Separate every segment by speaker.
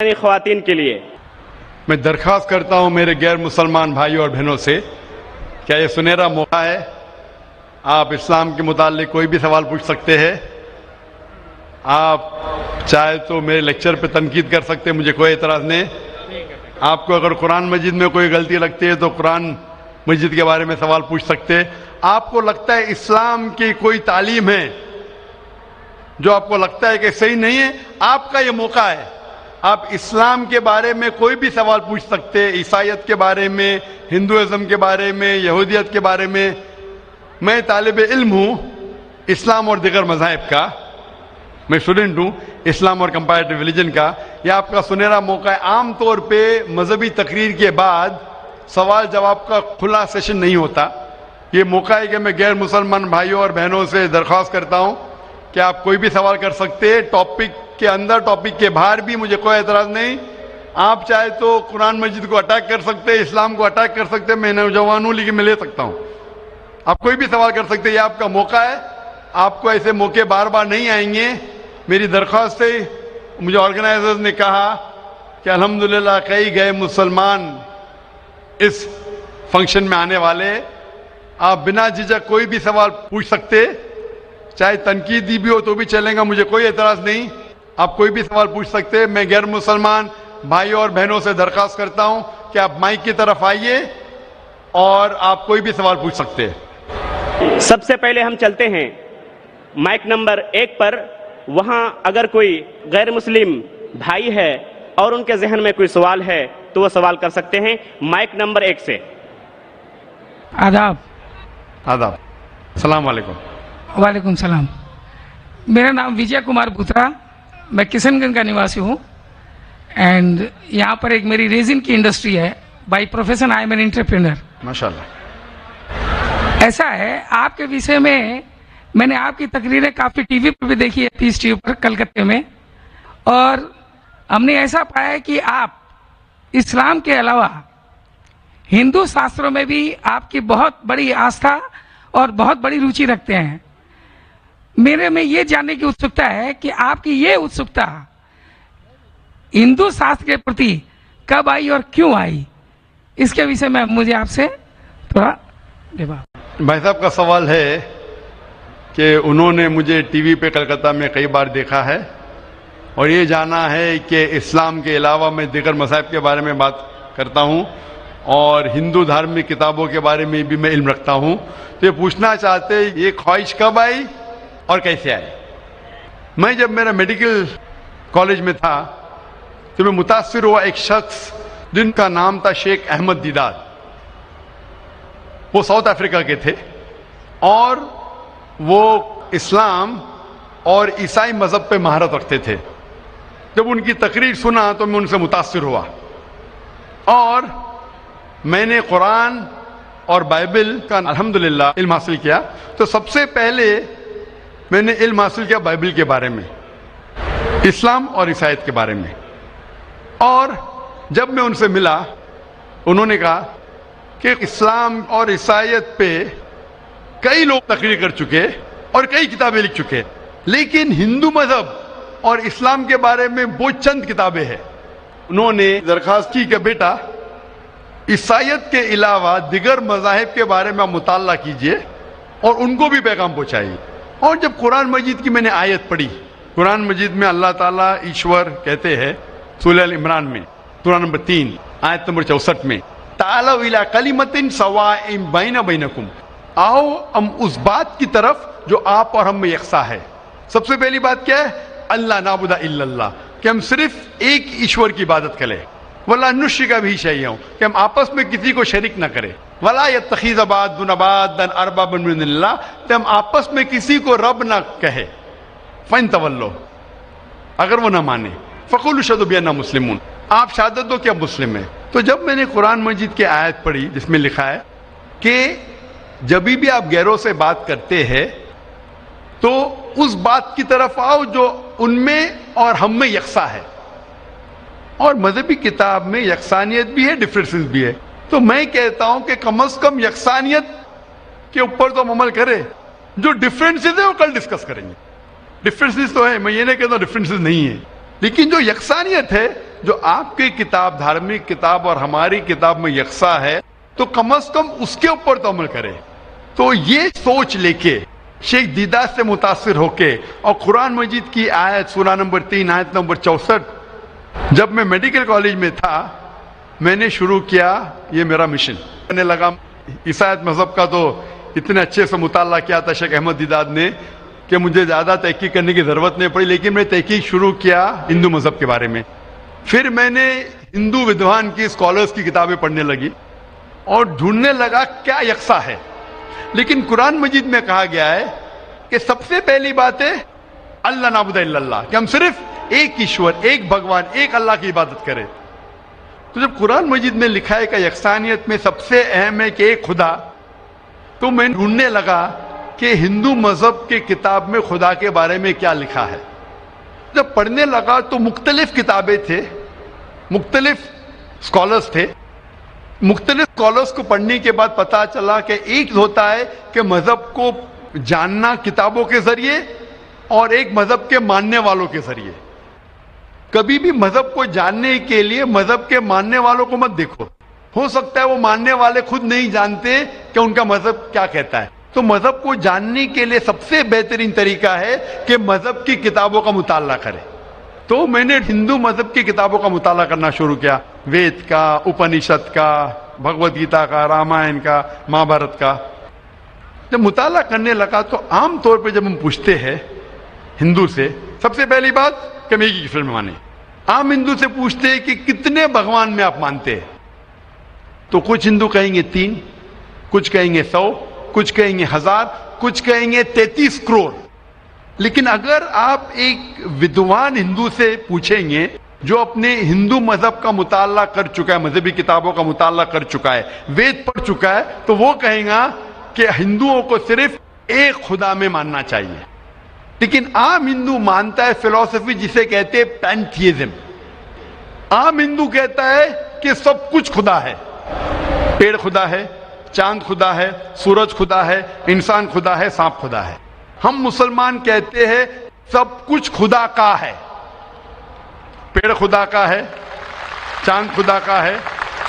Speaker 1: خواتین کے لیے
Speaker 2: میں درخواست کرتا ہوں میرے غیر مسلمان بھائیوں اور بہنوں سے، کیا یہ سنہرا موقع ہے؟ آپ اسلام کے متعلق کوئی بھی سوال پوچھ سکتے ہیں. آپ چاہے تو میرے لیکچر پہ تنقید کر سکتے ہیں، مجھے کوئی اعتراض نہیں. آپ کو اگر قرآن مجید میں کوئی غلطی لگتی ہے تو قرآن مجید کے بارے میں سوال پوچھ سکتے ہیں. آپ کو لگتا ہے اسلام کی کوئی تعلیم ہے جو آپ کو لگتا ہے کہ صحیح نہیں ہے، آپ کا یہ موقع ہے. آپ اسلام کے بارے میں کوئی بھی سوال پوچھ سکتے ہیں، عیسائیت کے بارے میں، ہندوازم کے بارے میں، یہودیت کے بارے میں. میں طالب علم ہوں اسلام اور دیگر مذاہب کا، میں اسٹوڈنٹ ہوں اسلام اور کمپیریٹو ریلیجن کا. یہ آپ کا سنہرا موقع ہے. عام طور پہ مذہبی تقریر کے بعد سوال جواب کا کھلا سیشن نہیں ہوتا. یہ موقع ہے کہ میں غیر مسلمان بھائیوں اور بہنوں سے درخواست کرتا ہوں کہ آپ کوئی بھی سوال کر سکتے ہیں، ٹاپک کے اندر ٹاپک کے باہر بھی، مجھے کوئی اعتراض نہیں. آپ چاہے تو قرآن مجید کو اٹیک کر سکتے ہیں، اسلام کو اٹیک کر سکتے ہیں. میں نوجوان ہوں لیکن میں لے سکتا ہوں. آپ کوئی بھی سوال کر سکتے ہیں، یہ آپ کا موقع ہے. آپ کو ایسے موقع بار بار نہیں آئیں گے. میری درخواست ہے، مجھے آرگنائزرز نے کہا کہ الحمدللہ کئی غیر مسلمان اس فنکشن میں آنے والے. آپ بنا جھجک کوئی بھی سوال پوچھ سکتے، چاہے تنقیدی بھی ہو تو بھی چلیں گا، مجھے کوئی اعتراض نہیں. آپ کوئی بھی سوال پوچھ سکتے. میں غیر مسلمان بھائیوں اور بہنوں سے درخواست کرتا ہوں کہ آپ مائک کی طرف آئیے اور آپ کوئی بھی سوال پوچھ سکتے.
Speaker 1: سب سے پہلے ہم چلتے ہیں مائک نمبر 1 پر. وہاں اگر کوئی غیر مسلم بھائی ہے اور ان کے ذہن میں کوئی سوال ہے تو وہ سوال کر سکتے ہیں. مائک نمبر 1 سے.
Speaker 3: آداب.
Speaker 2: آداب. السلام علیکم.
Speaker 3: وعلیکم السلام. میرا نام وجے کمار بھوترا، میں کشن گنج کا نواسی ہوں. اینڈ یہاں پر ایک میری ریزن کی انڈسٹری ہے. By profession I am an entrepreneur.
Speaker 2: ماشاء اللہ.
Speaker 3: ایسا ہے آپ کے وشے میں نے آپ کی تقریریں کافی ٹی وی پر بھی دیکھی ہے، پیس ٹی وی پر کلکتے میں، اور ہم نے ایسا پایا کہ آپ اسلام کے علاوہ ہندو شاستروں میں بھی آپ کی بہت بڑی آستھا اور بہت بڑی روچی رکھتے ہیں. میرے میں یہ جاننے کی اتسکتا ہے کہ آپ کی یہ اتسکتا ہندو شاستر کے پرتی کب آئی اور کیوں آئی، اس کے وشے میں مجھے آپ سے تھوڑا
Speaker 2: بھائی صاحب کا سوال ہے کہ انہوں نے مجھے ٹی وی پہ کلکتہ میں کئی بار دیکھا ہے اور یہ جانا ہے کہ اسلام کے علاوہ میں دیگر مذاہب کے بارے میں بات کرتا ہوں اور ہندو دھارمک کتابوں کے بارے میں بھی میں علم رکھتا ہوں. تو یہ پوچھنا چاہتے یہ خواہش کب آئی اور کیسے آئی. میں جب میرا میڈیکل کالج میں تھا تو میں متاثر ہوا ایک شخص جن کا نام تھا شیخ احمد دیدار. وہ ساؤتھ افریقہ کے تھے اور وہ اسلام اور عیسائی مذہب پہ مہارت رکھتے تھے. جب ان کی تقریر سنا تو میں ان سے متاثر ہوا اور میں نے قرآن اور بائبل کا الحمدللہ علم حاصل کیا. تو سب سے پہلے میں نے علم حاصل کیا بائبل کے بارے میں، اسلام اور عیسائیت کے بارے میں. اور جب میں ان سے ملا انہوں نے کہا کہ اسلام اور عیسائیت پہ کئی لوگ تقریر کر چکے اور کئی کتابیں لکھ چکے، لیکن ہندو مذہب اور اسلام کے بارے میں وہ چند کتابیں ہیں. انہوں نے درخواست کی کہ بیٹا عیسائیت کے علاوہ دیگر مذاہب کے بارے میں آپ مطالعہ کیجئے اور ان کو بھی پیغام پہنچائیے. اور جب قرآن مجید کی میں نے آیت پڑھی، قرآن مجید میں اللہ تعالیٰ ایشور کہتے ہیں سورہ ال عمران میں سورہ نمبر 3 آیت نمبر 64 میں تعالوا الی کلمۃ سواء بین بینکم، آؤ ہم اس بات کی طرف جو آپ اور ہم میں یکساں ہے. سب سے پہلی بات کیا ہے؟ اللہ نعبد الا اللہ، کہ ہم صرف ایک ایشور کی عبادت کریں. ولا نشرک بہ شیئا، کہ ہم آپس میں کسی کو شریک نہ کریں. ولا یتخذ بعضنا بعضا اربابا من دون اللہ، کہ ہم آپس میں کسی کو رب نہ کہے. فإن تولوا، اگر وہ نہ مانے، فقولوا اشہدوا بأننا مسلمون، آپ شہادت دو کہ اب مسلم ہیں. تو جب میں نے قرآن مجید کی آیت پڑھی جس میں لکھا ہے کہ جب بھی آپ غیروں سے بات کرتے ہیں تو اس بات کی طرف آؤ جو ان میں اور ہم میں یکساں ہے. اور مذہبی کتاب میں یکسانیت بھی ہے، ڈفرینسز بھی ہے. تو میں کہتا ہوں کہ کم از کم یکسانیت کے اوپر تو ہم عمل کریں، جو ڈفرینسز ہے وہ کل ڈسکس کریں گے. ڈفرینسز تو ہے، میں یہ نہیں کہتا ہوں ڈفرینسز نہیں ہے، لیکن جو یکسانیت ہے جو آپ کی کتاب دھارمک کتاب اور ہماری کتاب میں یکساں ہے تو کم از کم اس کے اوپر تو عمل کرے. تو یہ سوچ لے کے شیخ دیدار سے متاثر ہو کے اور قرآن مجید کی آیت سورہ نمبر 3 آیت نمبر 64 جب میں میڈیکل کالج میں تھا میں نے شروع کیا یہ میرا مشن. کرنے لگا عیسائیت مذہب کا تو اتنے اچھے سے مطالعہ کیا تھا شیخ احمد دیدار نے کہ مجھے زیادہ تحقیق کرنے کی ضرورت نہیں پڑی, لیکن میں تحقیق شروع کیا ہندو مذہب کے بارے میں. پھر میں نے ہندو ودوان کی اسکالرس کی کتابیں پڑھنے لگی اور ڈھونڈنے لگا کیا یکساں ہے. لیکن قرآن مجید میں کہا گیا ہے کہ سب سے پہلی بات ہے اللہ نعبد الا اللہ, کہ ہم صرف ایک ایشور, ایک بھگوان, ایک اللہ کی عبادت کریں. تو جب قرآن مجید میں لکھا ہے کہ یکسانیت میں سب سے اہم ہے کہ ایک خدا, تو میں ڈھونڈنے لگا کہ ہندو مذہب کی کتاب میں خدا کے بارے میں کیا لکھا ہے. جب پڑھنے لگا تو مختلف کتابیں تھے, مختلف اسکالرس تھے. مختلف اسکالرس کو پڑھنے کے بعد پتا چلا کہ ایک ہوتا ہے کہ مذہب کو جاننا کتابوں کے ذریعے اور ایک مذہب کے ماننے والوں کے ذریعے. کبھی بھی مذہب کو جاننے کے لیے مذہب کے ماننے والوں کو مت دیکھو, ہو سکتا ہے وہ ماننے والے خود نہیں جانتے کہ ان کا مذہب کیا کہتا ہے. تو مذہب کو جاننے کے لیے سب سے بہترین طریقہ ہے کہ مذہب کی کتابوں کا مطالعہ کرے. تو میں نے ہندو مذہب کی کتابوں کا مطالعہ کرنا شروع کیا, وید کا, اپنشد کا, بھگوت گیتا کا, رامائن کا, مہابھارت کا. جب مطالعہ کرنے لگا تو عام طور پہ جب ہم پوچھتے ہیں ہندو سے, سب سے پہلی بات کہ میں ایک ایشور میں مانے. عام ہندو سے پوچھتے ہیں کہ کتنے بھگوان میں آپ مانتے ہیں, تو کچھ ہندو کہیں گے 3, کچھ کہیں گے 100, کچھ کہیں گے 1000, کچھ کہیں گے 33 کروڑ. لیکن اگر آپ ایک ودوان ہندو سے پوچھیں گے جو اپنے ہندو مذہب کا مطالعہ کر چکا ہے, مذہبی کتابوں کا مطالعہ کر چکا ہے, وید پڑھ چکا ہے, تو وہ کہیں گا کہ ہندوؤں کو صرف ایک خدا میں ماننا چاہیے. لیکن عام ہندو مانتا ہے فلسفی جسے کہتے ہیں پینتھیزم. عام ہندو کہتا ہے کہ سب کچھ خدا ہے, پیڑ خدا ہے, چاند خدا ہے, سورج خدا ہے, انسان خدا ہے, سانپ خدا ہے. ہم مسلمان کہتے ہیں سب کچھ خدا کا ہے, پیڑ خدا کا ہے, چاند خدا کا ہے,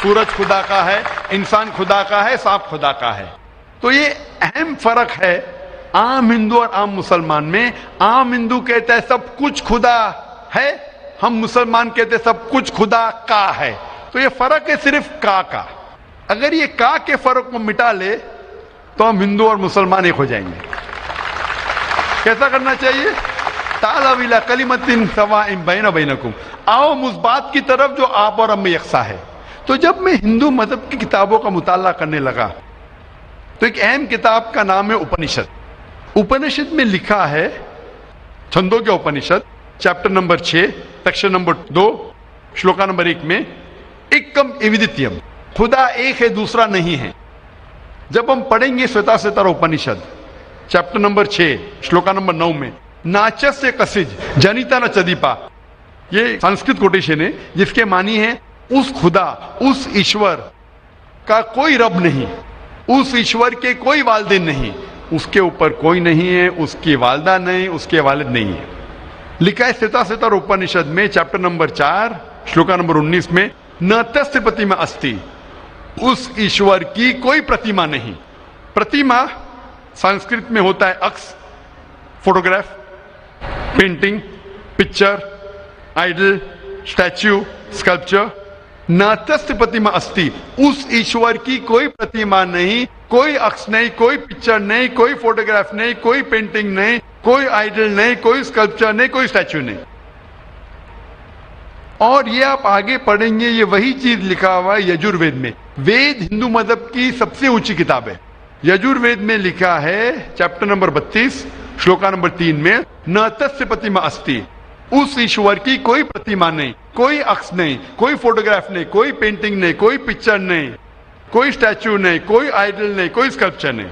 Speaker 2: سورج خدا کا ہے, انسان خدا کا ہے, سانپ خدا کا ہے. تو یہ اہم فرق ہے عام ہندو اور عام مسلمان میں. عام ہندو کہتا ہے سب کچھ خدا ہے, ہم مسلمان کہتے ہیں سب کچھ خدا کا ہے. تو یہ فرق ہے صرف کا. اگر یہ کا کے فرق کو مٹا لے تو ہم ہندو اور مسلمان ایک ہو جائیں گے. کیسا کرنا چاہیے؟ تعالوا الی کلمۃ سواء بین بینکم, آؤ اس بات کی طرف جو آپ اور ہم میں یکساں ہے. تو جب میں ہندو مذہب کی کتابوں کا مطالعہ کرنے لگا تو ایک اہم کتاب کا نام ہے اپنشد. اپنشد میں لکھا ہے, Chandogya Upanishad chapter number 6 section number 2 shloka number 1 میں ایکم ایودتیم, خدا ایک ہے دوسرا نہیں ہے. جب ہم پڑھیں گے سوتا ستر اپنشد چیپٹر نمبر 6 شلوکا نمبر 9 میں ناچس سے کسج جنیتا نہ چدیپا, یہ سنسکرت کوٹیشن ہے جس کے معنی ہے اس خدا, اس ایشور کا کوئی رب نہیں, اس ایشور کے کوئی والدین نہیں, اس کے اوپر کوئی نہیں ہے, اس کی والدہ نہیں, اس کے والد نہیں ہے. لکھا ہے سوتا ستر اپنشد میں چیپٹر نمبر 4 شلوکا نمبر 19 میں نہ تस्य پرتیما استی, اس ایشور کی کوئی پرتیما نہیں. پرتیما سنسکرت میں ہوتا ہے عکس, photograph, painting, picture, idol, statue, sculpture. نہ تस्य پرتیما استی, اس ایشور کی کوئی پرتیما نہیں, کوئی عکس نہیں, کوئی پکچر نہیں, کوئی فوٹوگراف نہیں, کوئی پینٹنگ نہیں, کوئی آئیڈل نہیں, کوئی اسکلپچر نہیں, کوئی اسٹیچو نہیں. اور یہ آپ آگے پڑھیں گے یہ وہی چیز لکھا ہوا ہے یجوروید میں. وید ہندو مذہب کی سب سے اونچی کتاب ہے. یجوروید میں لکھا ہے چیپٹر نمبر 32 شلوکا نمبر 3 میں نہ تस्य پرتیما استی, اس ایشور کی کوئی پرتیما نہیں, کوئی عکس نہیں, کوئی فوٹوگراف نہیں, کوئی پینٹنگ نہیں, کوئی پکچر نہیں, کوئی اسٹیچو نہیں, کوئی آئیڈل نہیں, کوئی اسکلپچر نہیں.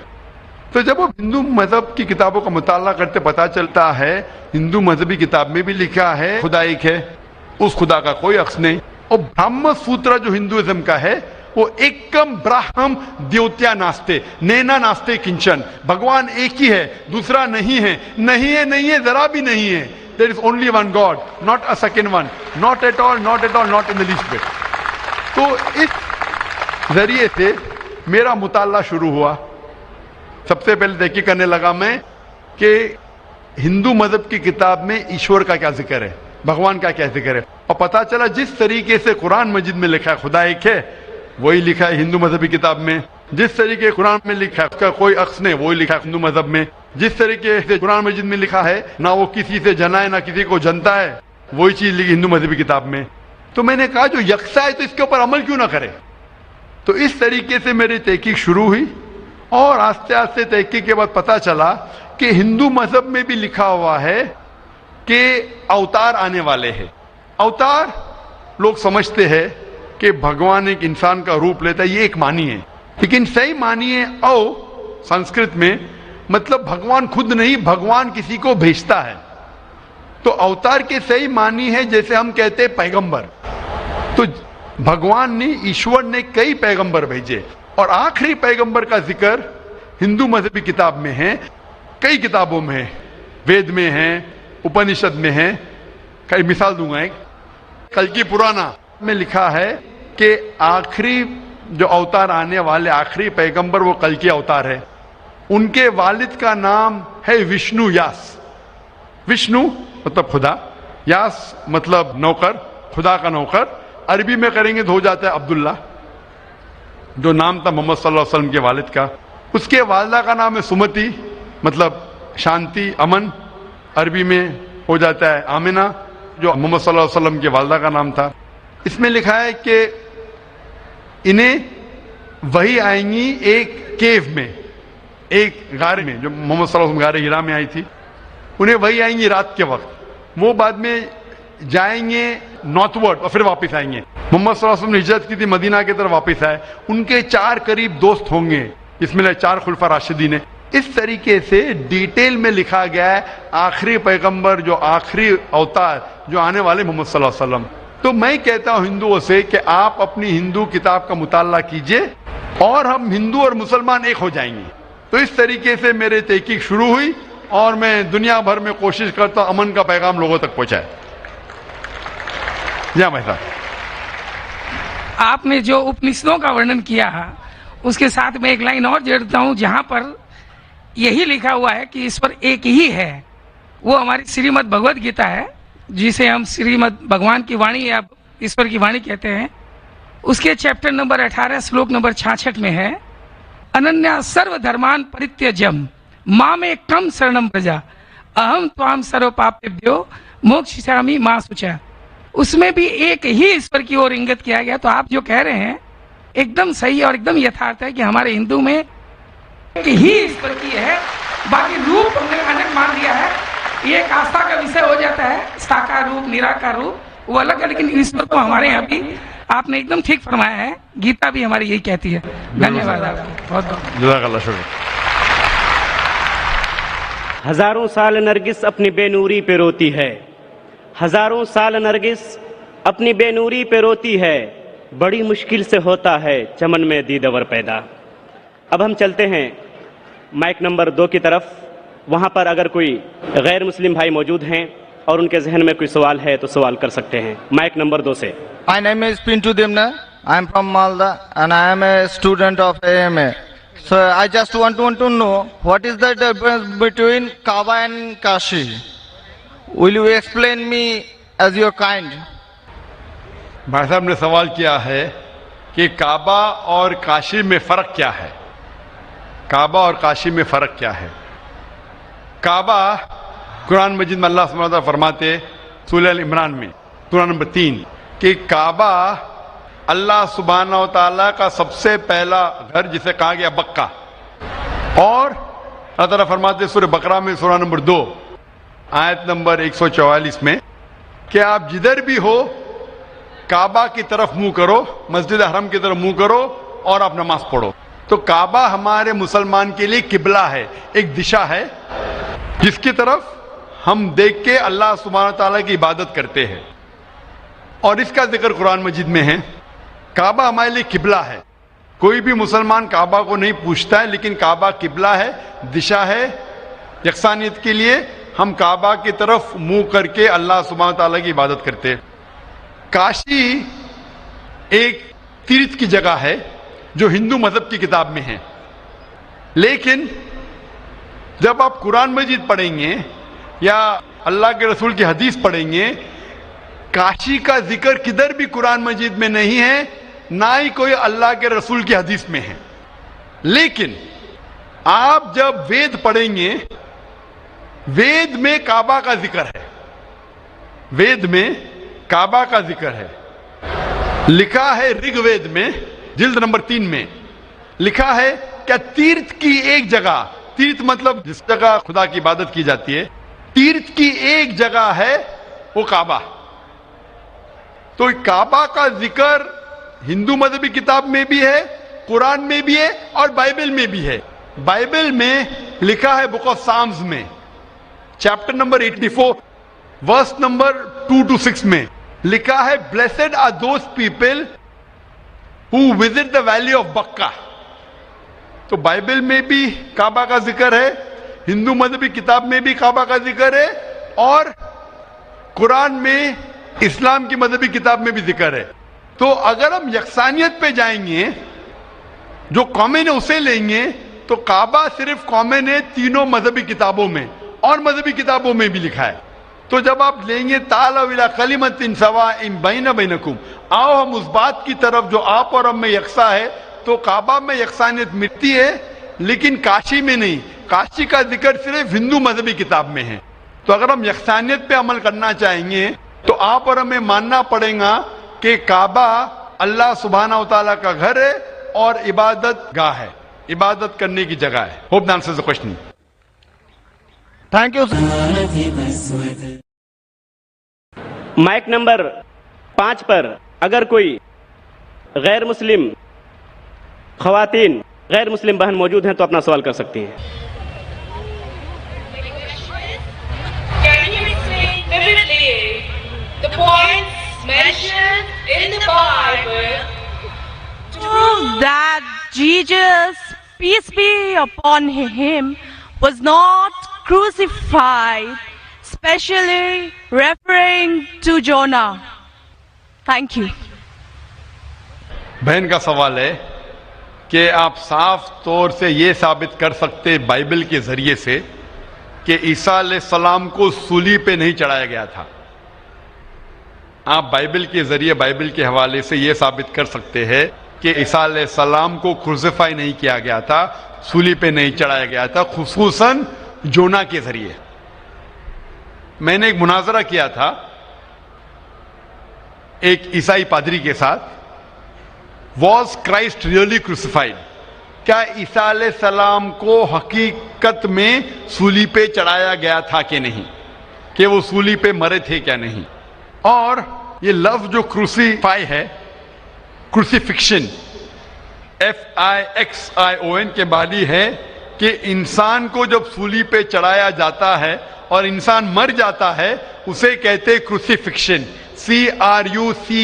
Speaker 2: تو جب آپ ہندو مذہب کی کتابوں کا مطالعہ کرتے پتا چلتا ہے ہندو مذہبی کتاب میں بھی لکھا ہے خدا ایک ہے, اس خدا کا کوئی عکس نہیں. اور برہم سوترا جو ہندوازم کا ہے وہ ایکم براہم دیوتیا ناستے نینا ناستے کنچن, بھگوان ایک ہی ہے دوسرا نہیں ہے, نہیں ہے, نہیں ہے, ذرا بھی نہیں ہے. there is only one God, not a second one, not at all, not at all, not in the least bit. تو اس ذریعے سے میرا مطالعہ شروع ہوا. سب سے پہلے تحقیق کرنے لگا میں کہ ہندو مذہب کی کتاب میں ایشور کا کیا ذکر ہے, بھگوان کا کیا ذکر ہے, اور پتا چلا جس طریقے سے قرآن مجید میں لکھا ہے خدا ایک ہے, وہی لکھا ہے ہندو مذہبی کتاب میں. جس طریقے قرآن میں لکھا ہے اس کا کوئی عکس نہیں, وہی لکھا ہے ہندو مذہب میں. جس طریقے سے قرآن مجید میں لکھا ہے نہ وہ کسی سے جنا ہے نہ کسی کو جنتا ہے, وہی چیز لکھی ہندو مذہبی کتاب میں. تو میں نے کہا جو یکساں ہے تو اس کے اوپر عمل کیوں نہ کرے. تو اس طریقے سے میری تحقیق شروع ہوئی, اور آہستہ آہستہ تحقیق کے بعد پتا چلا کہ ہندو مذہب میں بھی لکھا ہوا ہے کہ اوتار آنے والے ہیں. اوتار لوگ سمجھتے ہیں کہ بھگوان ایک انسان کا روپ لیتا ہے, یہ ایک معنی ہے, لیکن صحیح معنی ہے او سنسکرت میں, مطلب بھگوان خود نہیں, بھگوان کسی کو بھیجتا ہے. تو اوتار کے صحیح معنی ہے جیسے ہم کہتے ہیں پیغمبر. تو بھگوان نے, ایشور نے کئی پیغمبر بھیجے, اور آخری پیغمبر کا ذکر ہندو مذہبی کتاب میں ہے, کئی کتابوں میں ہے, وید میں ہے, اپنشد میں ہے. کئی مثال دوں گا. ایک کلکی پرانا میں لکھا ہے کہ آخری جو اوتار آنے والے آخری پیغمبر وہ کلکی اوتار ہے. ان کے والد کا نام ہے وشنو یاس. وشنو مطلب خدا, یاس مطلب نوکر, خدا کا نوکر. عربی میں کریں گے تو ہو جاتا ہے عبداللہ, جو نام تھا محمد صلی اللہ علیہ وسلم کے والد کا. اس کے والدہ کا نام ہے سمتی, مطلب شانتی, امن. عربی میں ہو جاتا ہے آمنہ, جو محمد صلی اللہ علیہ وسلم کے والدہ کا نام تھا. اس میں لکھا ہے کہ انہیں وہی آئیں گی ایک کیو میں, ایک غار میں, جو محمد صلی اللہ علیہ وسلم غار ہرا میں آئی تھی. انہیں وہی آئیں گی رات کے وقت. وہ بعد میں جائیں گے نارتھ ورڈ اور پھر واپس آئیں گے. محمد صلی اللہ علیہ وسلم نے ہجرت کی تھی, مدینہ کی طرف واپس آئے. ان کے 4 قریب دوست ہوں گے, جس میں 4 خلفاء راشدین ہیں. اس طریقے سے ڈیٹیل میں لکھا گیا ہے آخری پیغمبر, جو آخری اوتار جو آنے والے محمد صلی اللہ علیہ وسلم. تو میں کہتا ہوں ہندوؤں سے کہ آپ اپنی ہندو کتاب کا مطالعہ کیجئے, اور ہم ہندو اور مسلمان ایک ہو جائیں گے. تو اس طریقے سے میرے تحقیق شروع ہوئی, اور میں دنیا بھر میں کوشش کرتا ہوں امن کا پیغام لوگوں تک پہنچائے. جی ہاں بھائی صاحب.
Speaker 3: آپ نے جو اپنشدوں کا ورنن کیا, اس کے ساتھ میں ایک لائن اور جوڑتا ہوں جہاں پر یہی لکھا ہوا ہے کہ ایشور ایک ہی ہے. وہ ہماری شریمد بھگوت گیتا ہے, جسے ہم شریمد بھگوان کی وانی یا ایشور کی وانی کہتے ہیں. اس کے چیپٹر نمبر 18 سلوک نمبر 66 میں ہے, اننیا سرو دھرمان پریتیجم مام کم شرنم پرجا اہم توام سرو پاپیبھیو موکشیسامی ما شوچا. اس میں بھی ایک ہی ایشور کی اور انگت کیا گیا. تو آپ جو کہہ رہے ہیں ایک دم صحیح اور ایک دم یتھارتھ ہے کہ ہمارے ہندو میں ایک ہی ایشور کی ہے, باقی روپ ہم نے انک مان دیا ہے. یہ ایک آستھا کا وشے ہو جاتا ہے, ساکار روپ نراکار روپ وہ الگ ہے, لیکن ایشور کو ہمارے یہاں بھی آپ نے ایک دم ٹھیک فرمایا ہے. گیتا بھی ہماری یہی کہتی ہے. دھنیہ واد آپ کو, بہت بہت
Speaker 2: جزاک اللہ, شکریہ.
Speaker 1: ہزاروں سال نرگس اپنی بے نوری پہ روتی ہے, ہزاروں سال نرگس اپنی بے نوری پہ روتی ہے, بڑی مشکل سے ہوتا ہے چمن میں دیدور پیدا. اب ہم چلتے ہیں مائک نمبر 2 کی طرف. وہاں پر اگر کوئی غیر مسلم بھائی موجود ہیں اور ان کے ذہن میں کوئی سوال ہے تو سوال کر سکتے ہیں. مائک نمبر 2 سے.
Speaker 4: My name is Pintu Demna. I am from Malda and I am a student of AMA. So I just want to know what is the difference between Kaaba and Kashi. Will you explain me as your kind?
Speaker 2: بھائی صاحب نے سوال کیا ہے کہ کعبہ اور کاشی میں فرق کیا ہے. کعبہ اور کاشی میں فرق کیا ہے. کعبہ قرآن مجید میں اللہ سبحانہ وتعالیٰ فرماتے سورہ عمران میں سورہ نمبر 3 کہ کعبہ اللہ سبحانہ وتعالیٰ کا سب سے پہلا گھر جسے کہا گیا بکہ. اور اللہ تعالیٰ فرماتے سورہ بقرہ میں سورہ نمبر 2 آیت نمبر 144 میں کہ آپ جدھر بھی ہو کعبہ کی طرف منہ کرو, مسجد حرم کی طرف منہ کرو اور آپ نماز پڑھو. تو کعبہ ہمارے مسلمان کے لیے قبلہ ہے, ایک دشا ہے جس کی طرف ہم دیکھ کے اللہ سبحانہ تعالیٰ کی عبادت کرتے ہیں, اور اس کا ذکر قرآن مجید میں ہے. کعبہ ہمارے لیے قبلہ ہے. کوئی بھی مسلمان کعبہ کو نہیں پوچھتا ہے, لیکن کعبہ قبلہ ہے, دشا ہے یکسانیت کے لیے. ہم کعبہ کی طرف منہ کر کے اللہ سبحانہ تعالیٰ کی عبادت کرتے. کاشی ایک تیرتھ کی جگہ ہے جو ہندو مذہب کی کتاب میں ہے، لیکن جب آپ قرآن مجید پڑھیں گے یا اللہ کے رسول کی حدیث پڑھیں گے، کاشی کا ذکر کدھر بھی قرآن مجید میں نہیں ہے، نہ ہی کوئی اللہ کے رسول کی حدیث میں ہے. لیکن آپ جب وید پڑھیں گے، وید میں کعبہ کا ذکر ہے، وید میں کعبہ کا ذکر ہے. لکھا ہے رگ وید میں جلد نمبر 3 میں لکھا ہے کہ تیرتھ کی ایک جگہ، تیرتھ مطلب جس جگہ خدا کی عبادت کی جاتی ہے، تیرتھ کی ایک جگہ ہے وہ کعبہ. تو کعبہ کا ذکر ہندو مذہبی کتاب میں بھی ہے، قرآن میں بھی ہے اور بائبل میں بھی ہے. بائبل میں لکھا ہے بک آف سامز میں chapter number 84 verse number 2 to 6 میں لکھا ہے blessed are those people who visit the valley of Bakka. تو بائبل میں بھی کعبہ کا ذکر ہے، ہندو مذہبی کتاب میں بھی کعبہ کا ذکر ہے، اور قرآن میں اسلام کی مذہبی کتاب میں بھی ذکر ہے. تو اگر ہم یکسانیت پہ جائیں گے، جو کامن ہے اسے لیں گے، تو کعبہ صرف کامن ہے تینوں مذہبی کتابوں میں، اور مذہبی کتابوں میں بھی لکھا ہے. تو جب آپ لیں گے تعالوا الی کلمۃ سواء بین بینکم، آؤ ہم اس بات کی طرف جو آپ اور ہم میں یکساں ہے، تو کعبہ میں یکسانیت ملتی ہے لیکن کاشی میں نہیں. کاشی کا ذکر صرف ہندو مذہبی کتاب میں ہے. تو اگر ہم یکسانیت پہ عمل کرنا چاہیں گے تو آپ اور ہمیں ماننا پڑے گا کہ کعبہ اللہ سبحانہ و تعالیٰ کا گھر ہے اور عبادت گاہ ہے، عبادت کرنے کی جگہ ہے. Hope that answers the question.
Speaker 4: Thank you.
Speaker 1: Mic number 5 پر اگر کوئی غیر مسلم خواتین، غیر مسلم بہن موجود ہیں تو اپنا سوال کر سکتی ہیں.
Speaker 5: Can you explain vividly the points mentioned in the Bible to prove
Speaker 6: that Jesus, peace be upon him, was not crucified, especially referring to Jonah? Thank you.
Speaker 2: بہن کا سوال ہے کہ آپ صاف طور سے یہ ثابت کر سکتے بائبل کے ذریعے سے کہ عیسیٰ علیہ السلام کو صلیب پہ نہیں چڑھایا گیا تھا. آپ بائبل کے ذریعے، بائبل کے حوالے سے یہ ثابت کر سکتے ہیں کہ عیسیٰ علیہ السلام کو کروسیفائی نہیں کیا گیا تھا، صلیب پہ نہیں چڑھایا گیا تھا، خصوصاً جونا کے ذریعے. میں نے ایک مناظرہ کیا تھا ایک عیسائی پادری کے ساتھ. Was Christ really crucified? کیا عیسیٰ علیہ السلام کو حقیقت میں صلیب پہ چڑھایا گیا تھا کہ نہیں، کہ وہ صلیب پہ مرے تھے کیا نہیں. اور یہ لفظ جو کروسیفائی ہے، کروسیفکشن FIXION کے بعد ہے کہ انسان کو جب صلیب پہ چڑھایا جاتا ہے اور انسان مر جاتا ہے اسے کہتے کروسیفکشن، CRUCIFIXION.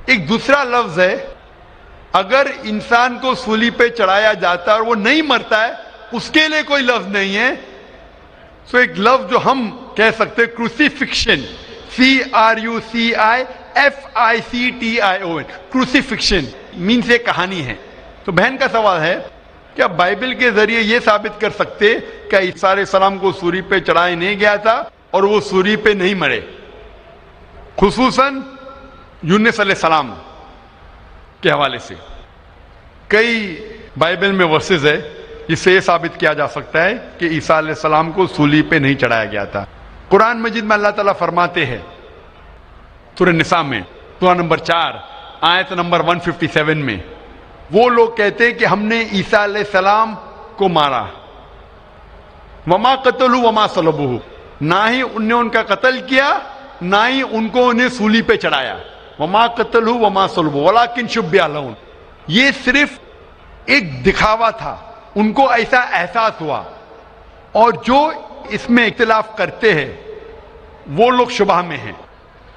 Speaker 2: ایک دوسرا لفظ ہے اگر انسان کو صلیب پہ چڑھایا جاتا ہے اور وہ نہیں مرتا ہے، اس کے لیے کوئی لفظ نہیں ہے. سو ایک لفظ جو ہم کہہ سکتے کروسیفکشن، CRUCIFICTION. کروسیفکشن مینس یہ کہانی ہے. تو بہن کا سوال ہے کیا بائبل کے ذریعے یہ ثابت کر سکتے کہ عیسیٰ علیہ السلام کو صلیب پہ چڑھایا نہیں گیا تھا اور وہ صلیب پہ نہیں مرے، خصوصاً یونس علیہ السلام کے حوالے سے. کئی بائبل میں ورسز ہے جس سے یہ ثابت کیا جا سکتا ہے کہ عیسیٰ علیہ السلام کو صلیب پہ نہیں چڑھایا گیا تھا. قرآن مجید میں اللہ تعالیٰ فرماتے ہیں سورہ نساء میں سورہ نمبر 4 آیت نمبر 157 میں، وہ لوگ کہتے ہیں کہ ہم نے عیسیٰ علیہ السلام کو مارا، وما قتلوا وما صلبوہ، نہ ہی ان نے ان کا قتل کیا نہ ہی ان کو انہیں صلیب پہ چڑھایا. وما قتلوا وما صلبوہ ولکن شبہ لہم. یہ صرف ایک دکھاوا تھا، ان کو ایسا احساس ہوا. اور جو اس میں اختلاف کرتے ہیں وہ لوگ شبہ میں ہیں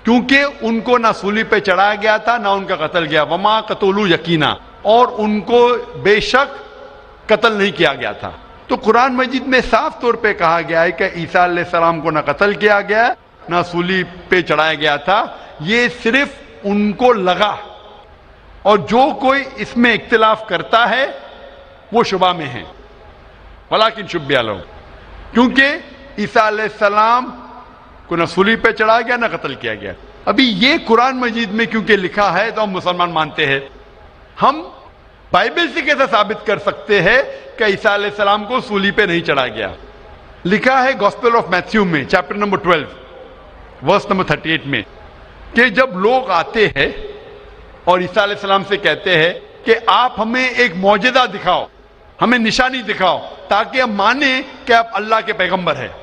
Speaker 2: کیونکہ ان کو نہ صلیب پہ چڑھایا گیا تھا نہ ان کا قتل گیا. وما قتلوا یقینا، اور ان کو بے شک قتل نہیں کیا گیا تھا. تو قرآن مجید میں صاف طور پہ کہا گیا ہے کہ عیسیٰ علیہ السلام کو نہ قتل کیا گیا نہ سولی پہ چڑھایا گیا تھا، یہ صرف ان کو لگا، اور جو کوئی اس میں اختلاف کرتا ہے وہ شبہ میں ہے، ولیکن شبہ لہو، کیونکہ عیسیٰ علیہ السلام کو نہ سولی پہ چڑھایا گیا نہ قتل کیا گیا۔ ابھی یہ قرآن مجید میں کیونکہ لکھا ہے تو ہم مسلمان مانتے ہیں، ہم بائبل سے کیسے ثابت کر سکتے ہیں کہ عیسیٰ علیہ السلام کو سولی پہ نہیں چڑھایا گیا؟ لکھا ہے گاسپل آف میتھیو میں چیپٹر نمبر 12 ورس نمبر 38 میں کہ جب لوگ آتے ہیں اور عیسیٰ علیہ السلام سے کہتے ہیں کہ آپ ہمیں ایک معجزہ دکھاؤ، ہمیں نشانی دکھاؤ تاکہ ہم مانیں کہ آپ اللہ کے پیغمبر ہیں،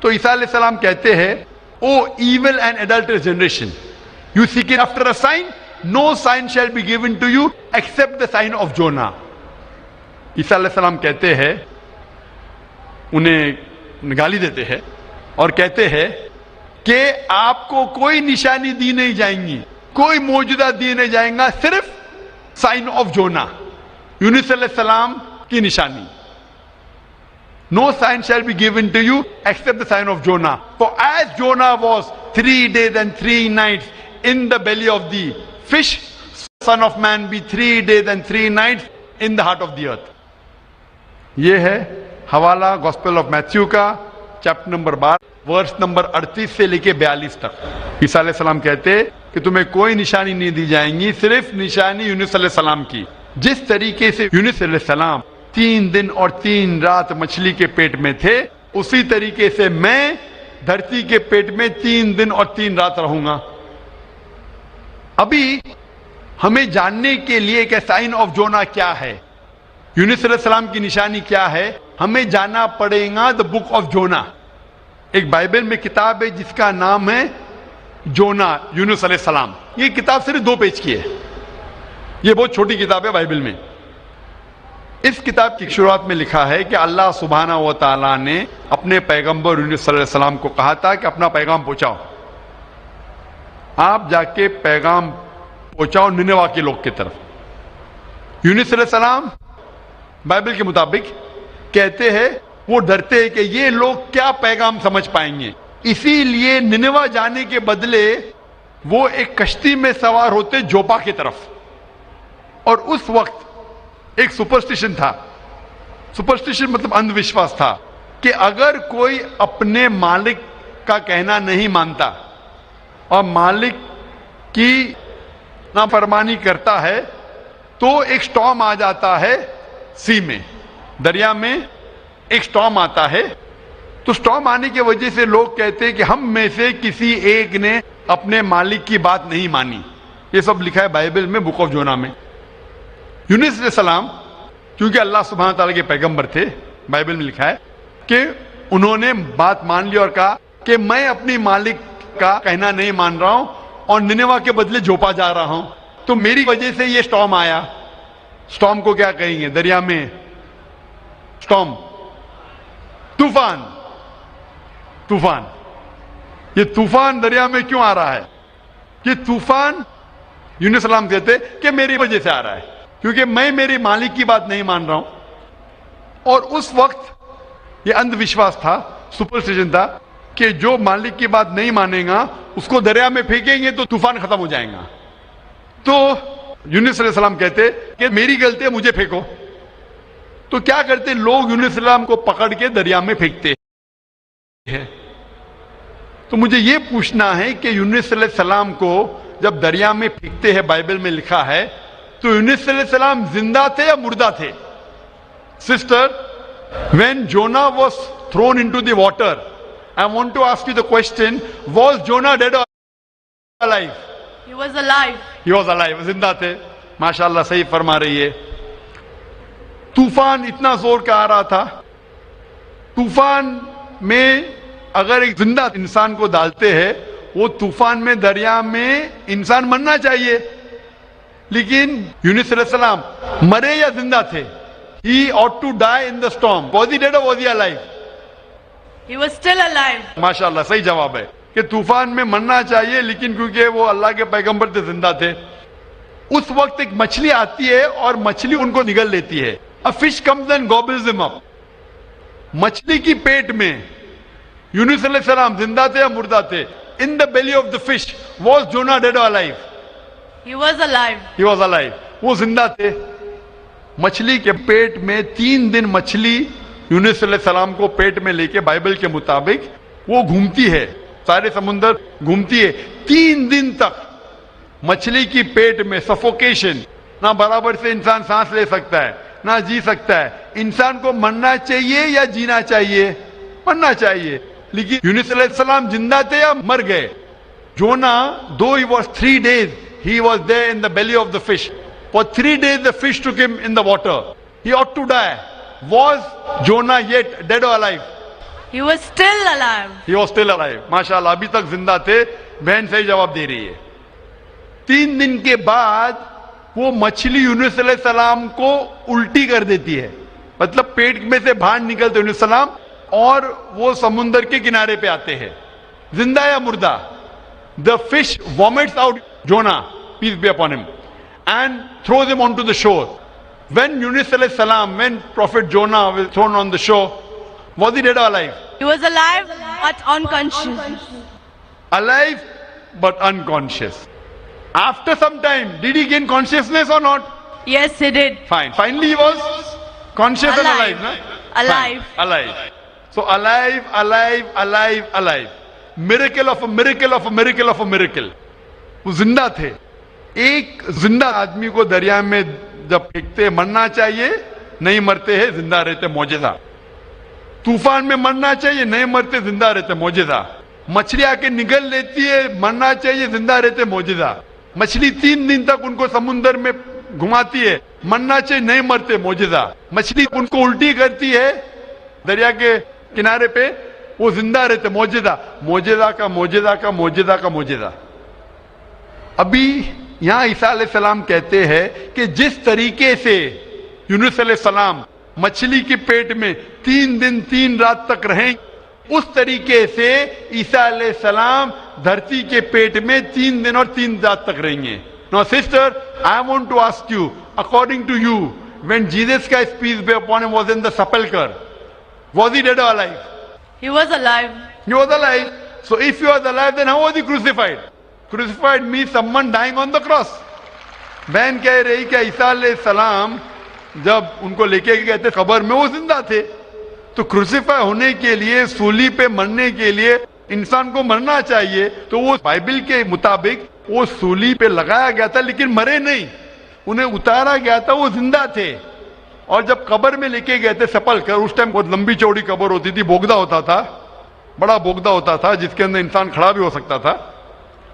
Speaker 2: تو عیسیٰ علیہ السلام کہتے ہیں O evil and adulterous generation, you seek it after a sign, no sign shall be given to you except the sign of Jonah. عیسیٰ علیہ السلام کہتے ہیں، انہیں گالی دیتے ہیں اور کہتے ہیں کہ آپ کو کوئی نشانی دی نہیں جائیں گی، کوئی معجزہ دی نہیں جائیں گا، صرف سائن آف جونا، یونس علیہ السلام کی نشانی. No sign shall be given to you except the sign of Jonah. For as Jonah was 3 days and 3 nights in the belly of the fish, Son of Man be 3 days and 3 nights in the heart of the earth. یہ ہے حوالہ gospel of Matthew کا chapter number 12 verse number 38 سے لے کے 42 تک. عیسیٰ علیہ السلام کہتے کہ تمہیں کوئی نشانی نہیں دی جائیں گی، صرف نشانی یونس علیہ السلام کی. جس طریقے سے یونس علیہ السلام 3 دن اور 3 رات مچھلی کے پیٹ میں تھے، اسی طریقے سے میں دھرتی کے پیٹ میں 3 دن اور 3 رات رہوں گا. ابھی ہمیں جاننے کے لیے کہ سائن آف جونا کیا ہے، یونس علیہ السلام کی نشانی کیا ہے، ہمیں جانا پڑے گا دا بک آف جونا. ایک بائبل میں کتاب ہے جس کا نام ہے جونا، یونس علیہ السلام. یہ کتاب صرف 2 پیج کی ہے، یہ بہت چھوٹی کتاب ہے بائبل میں. اس کتاب کی شروعات میں لکھا ہے کہ اللہ سبحانہ و تعالیٰ نے اپنے پیغمبر یونس علیہ السلام کو کہا تھا کہ اپنا پیغام پہنچاؤ، آپ جا کے پیغام پہنچاؤ نینوہ کے لوگ کی طرف. یونس علیہ السلام بائبل کے مطابق کہتے ہیں وہ ڈرتے ہیں کہ یہ لوگ کیا پیغام سمجھ پائیں گے، اسی لیے نینوہ جانے کے بدلے وہ ایک کشتی میں سوار ہوتے جوپا کی طرف. اور اس وقت ایک سپرسٹیشن تھا، سپرسٹیشن مطلب اندھ وشواس تھا کہ اگر کوئی اپنے مالک کا کہنا نہیں مانتا اور مالک کی نافرمانی کرتا ہے تو ایک سٹارم آ جاتا ہے، سی میں، دریا میں ایک سٹارم آتا ہے. تو سٹارم آنے کی وجہ سے لوگ کہتے ہیں کہ ہم میں سے کسی ایک نے اپنے مالک کی بات نہیں مانی. یہ سب لکھا ہے بائبل میں بک آف جونا میں. یونس علیہ السلام کیونکہ اللہ سبحانہ تعالیٰ کے پیغمبر تھے، بائبل میں لکھا ہے کہ انہوں نے بات مان لی اور کہا کہ میں اپنی مالک کا کہنا نہیں مان رہا ہوں اور نینوہ کے بدلے جوپا جا رہا ہوں، تو میری وجہ سے یہ سٹارم آیا. سٹارم کو کیا کہیں گے دریا میں؟ سٹارم، طوفان. طوفان، یہ طوفان دریا میں کیوں آ رہا ہے؟ یہ طوفان یونس السلام کہتے کہ میری وجہ سے آ رہا ہے، کیونکہ میں میری مالک کی بات نہیں مان رہا ہوں. اور اس وقت یہ اندھ وشواس تھا، سپرسٹیشن تھا کہ جو مالک کی بات نہیں مانے گا اس کو دریا میں پھینکیں گے تو طوفان ختم ہو جائے گا. تو یونس علیہ السلام کہتے کہ میری غلطی ہے، مجھے پھینکو. تو کیا کرتے لوگ؟ یونس علیہ السلام کو پکڑ کے دریا میں پھینکتے ہیں. تو مجھے یہ پوچھنا ہے کہ یونس علیہ السلام کو جب دریا میں پھینکتے ہیں، بائبل میں لکھا ہے، تو یونس علیہ السلام زندہ تھے یا مردہ تھے؟ Sister, when Jonah was thrown into the water, I want to ask you the question, was Jonah dead or alive?
Speaker 6: He was alive.
Speaker 2: He was alive. زندہ تھے. ماشاءاللہ صحیح فرما رہی ہے. طوفان اتنا زور کا آ رہا تھا، طوفان میں اگر ایک زندہ انسان کو ڈالتے ہیں، وہ طوفان میں دریا میں انسان مرنا چاہیے، لیکن یونس علیہ السلام مرے یا زندہ تھے؟ He ought to die in the storm. Was he dead or was he alive?
Speaker 6: He was still alive.
Speaker 2: ماشاءاللہ صحیح جواب ہے کہ طوفان میں مرنا چاہیے، لیکن کیونکہ وہ اللہ کے پیغمبر تھے، زندہ تھے. اس وقت ایک مچھلی آتی ہے اور مچھلی ان کو نگل لیتی ہے. A fish comes and gobbles them up. मछली की पेट में यूनुस अलैहिस्सलाम जिंदा थे या मुर्दा थे? In the belly of the fish, was Jonah dead or alive?
Speaker 6: He was alive.
Speaker 2: He was alive. वो जिंदा थे. मछली के पेट में 3 दिन मछली यूनुस अलैहिस्सलाम को पेट में लेके बाइबल के मुताबिक वो घूमती है, सारे समुंदर घूमती है 3 दिन तक. मछली की पेट में सफोकेशन, ना बराबर से इंसान सांस ले सकता है ना जी सकता है. इंसान को मरना चाहिए या जीना चाहिए? मरना चाहिए. लेकिन यूनुस अलैहिस्सलाम जिंदा थे या मर गए? जोना, though he was 3 days, he was there in the belly of the fish. For 3 days the fish took him in the water. He ought to die. Was Jonah yet dead or alive?
Speaker 6: He was still alive.
Speaker 2: He was still alive. माशाल्लाह, अभी तक जिंदा थे. बहन सही जवाब दे रही है. 3 दिन के बाद वो मछली यूनुस अलैहिस्सलाम को उल्टी कर देती है, मतलब पेट में से बाहर निकलते यूनुस अलैहिस्सलाम और वो समुंदर के किनारे पे आते हैं. जिंदा या मुर्दा? The fish vomits out Jonah, peace be upon him, and throws him onto the shore. When Yunus alayhi salam, when Prophet Jonah was thrown on the shore, was he dead or alive?
Speaker 6: He was alive but unconscious.
Speaker 2: Alive but unconscious. After some time, did he gain consciousness or not?
Speaker 6: Yes, he did.
Speaker 2: Fine. Finally he was conscious and alive, no?
Speaker 6: Alive.
Speaker 2: Fine. Alive. So alive, alive, alive, alive. Miracle of a miracle of a miracle of a miracle. वो जिंदा थे. एक जिंदा आदमी को दरिया में जब फेंकते, मरना चाहिए, नहीं मरते हैं, जिंदा रहते, मौजज़ा. तूफान में मरना चाहिए, नहीं मरते, जिंदा रहते, मौजज़ा. मछली आके निगल लेती है, मरना चाहिए, जिंदा रहते, मौजज़ा. मछली 3 दिन तक उनको समुंदर में घुमाती है, मरना चाहिए, नहीं मरते, मौजज़ा. मछली उनको उल्टी करती है दरिया के किनारे पे, वो जिंदा रहते, मौजज़ा. मौजज़ा का मौजज़ा का मौजज़ा का मौजज़ा. अभी यहां ईसा अलैहिस्सलाम कहते हैं कि जिस तरीके से यूनुस अलैहिस्सलाम मछली के पेट में 3 दिन 3 रात तक रहें, उस तरीके से ईसा अलैहिस्सलाम धरती के पेट में 3 दिन और 3 रात तक रहेंगे. Now sister, I want to ask you, according to you, when Jesus Christ, peace be upon him, was in the sepulcher, was he dead or alive?
Speaker 6: He was alive.
Speaker 2: He was alive. So if he was alive, then how was he crucified? Crucified means someone dying on the cross. बहन कह रही कि ईसा अलैहिस्सलाम जब उनको लेके गए थे कब्र में, वो जिंदा थे. तो क्रूसिफाई होने के लिए, सूली पे मरने के लिए इंसान को मरना चाहिए. तो वो बाइबल के मुताबिक वो सूली पे लगाया गया था, लेकिन मरे नहीं, उन्हें उतारा गया था, वो जिंदा थे. और जब कब्र में लेके गए थे सेपल्कर, उस टाइम बहुत लंबी चौड़ी कब्र होती थी, बोगदा होता था, बड़ा बोगदा होता था जिसके अंदर इंसान खड़ा भी हो सकता था.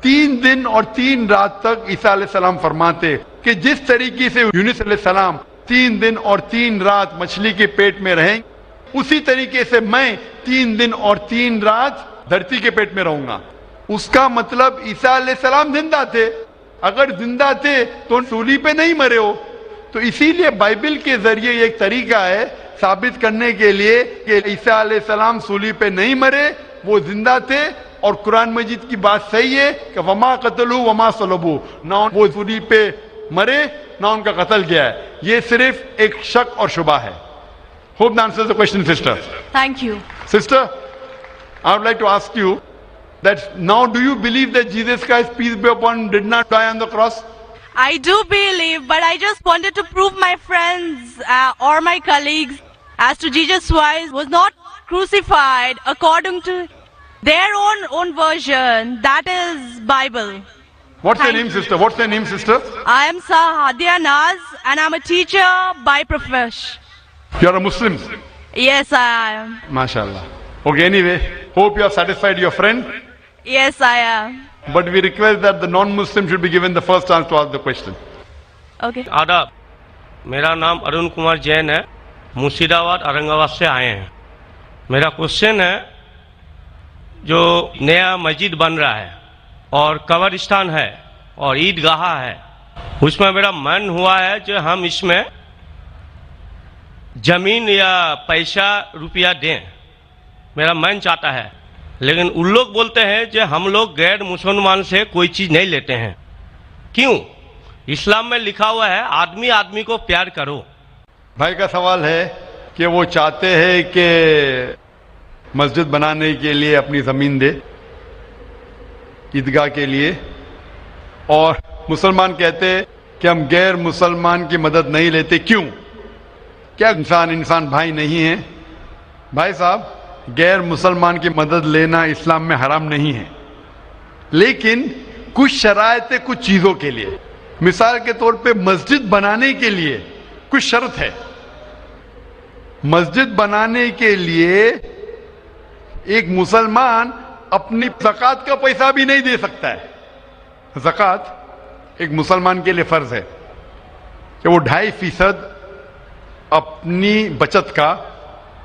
Speaker 2: 3 दिन और 3 रात तक ईसा अलैहिस्सलाम फरमाते कि जिस तरीके से यूनुस अलैहिस्सलाम 3 दिन और 3 रात मछली के पेट में रहें, उसी तरीके से मैं 3 दिन और 3 रात धरती के पेट में रहूंगा. उसका मतलब ईसा अलैहिस्सलाम जिंदा थे. अगर जिंदा थे तो सूली पे नहीं मरे हो. तो इसीलिए बाइबल के जरिए एक तरीका है साबित करने के लिए कि ईसा अलैहिस्सलाम सूली पे नहीं मरे, वो जिंदा थे. और कुरान मजीद की बात सही है कि वमा कतलू वमा सलबू, ना वो सूली पे मरे ना उनका कत्ल किया है. ये सिर्फ एक शक और शुबा है. Hope that answers the question, sister.
Speaker 6: Thank you.
Speaker 2: Sister, I would like to ask you that now do you believe that Jesus Christ, peace be upon him, did not die on the cross?
Speaker 6: I do believe, but I just wanted to prove my friends or my colleagues as to Jesus Christ was not crucified according to their own version. That is Bible.
Speaker 2: What's your
Speaker 6: Thank
Speaker 2: name, sister? What's your name, sister?
Speaker 6: I am Sahadia Naz and I'm a teacher by profession.
Speaker 2: You're a Muslim.
Speaker 6: Yes, I am.
Speaker 2: MashaAllah. Okay, anyway, hope you have satisfied your friend.
Speaker 6: Yes, I am.
Speaker 2: But we request that the non-Muslim should be given the first chance to ask the question.
Speaker 6: Okay.
Speaker 7: आदाब, मेरा नाम अरुण कुमार जैन है, मुर्शिदाबाद औरंगाबाद से आए हैं. मेरा question है, जो नया मस्जिद बन रहा है और कब्रिस्तान है और ईदगाह है, उसमें मेरा मन हुआ है कि हम इसमें जमीन या पैसा रुपया दें. मेरा मन चाहता है, लेकिन उन लोग बोलते हैं कि हम लोग गैर मुसलमान से कोई चीज़ नहीं लेते हैं. क्यों? इस्लाम में लिखा हुआ है आदमी आदमी को प्यार करो.
Speaker 2: भाई का सवाल है کہ وہ چاہتے ہیں کہ مسجد بنانے کے لیے اپنی زمین دے عیدگاہ کے لیے، اور مسلمان کہتے ہیں کہ ہم غیر مسلمان کی مدد نہیں لیتے. کیوں؟ کیا انسان بھائی نہیں ہے؟ بھائی صاحب، غیر مسلمان کی مدد لینا اسلام میں حرام نہیں ہے، لیکن کچھ شرائط ہے کچھ چیزوں کے لیے. مثال کے طور پہ مسجد بنانے کے لیے کچھ شرط ہے. مسجد بنانے کے لیے ایک مسلمان اپنی زکوٰۃ کا پیسہ بھی نہیں دے سکتا ہے. زکوٰۃ ایک مسلمان کے لیے فرض ہے کہ وہ 2.5% اپنی بچت کا،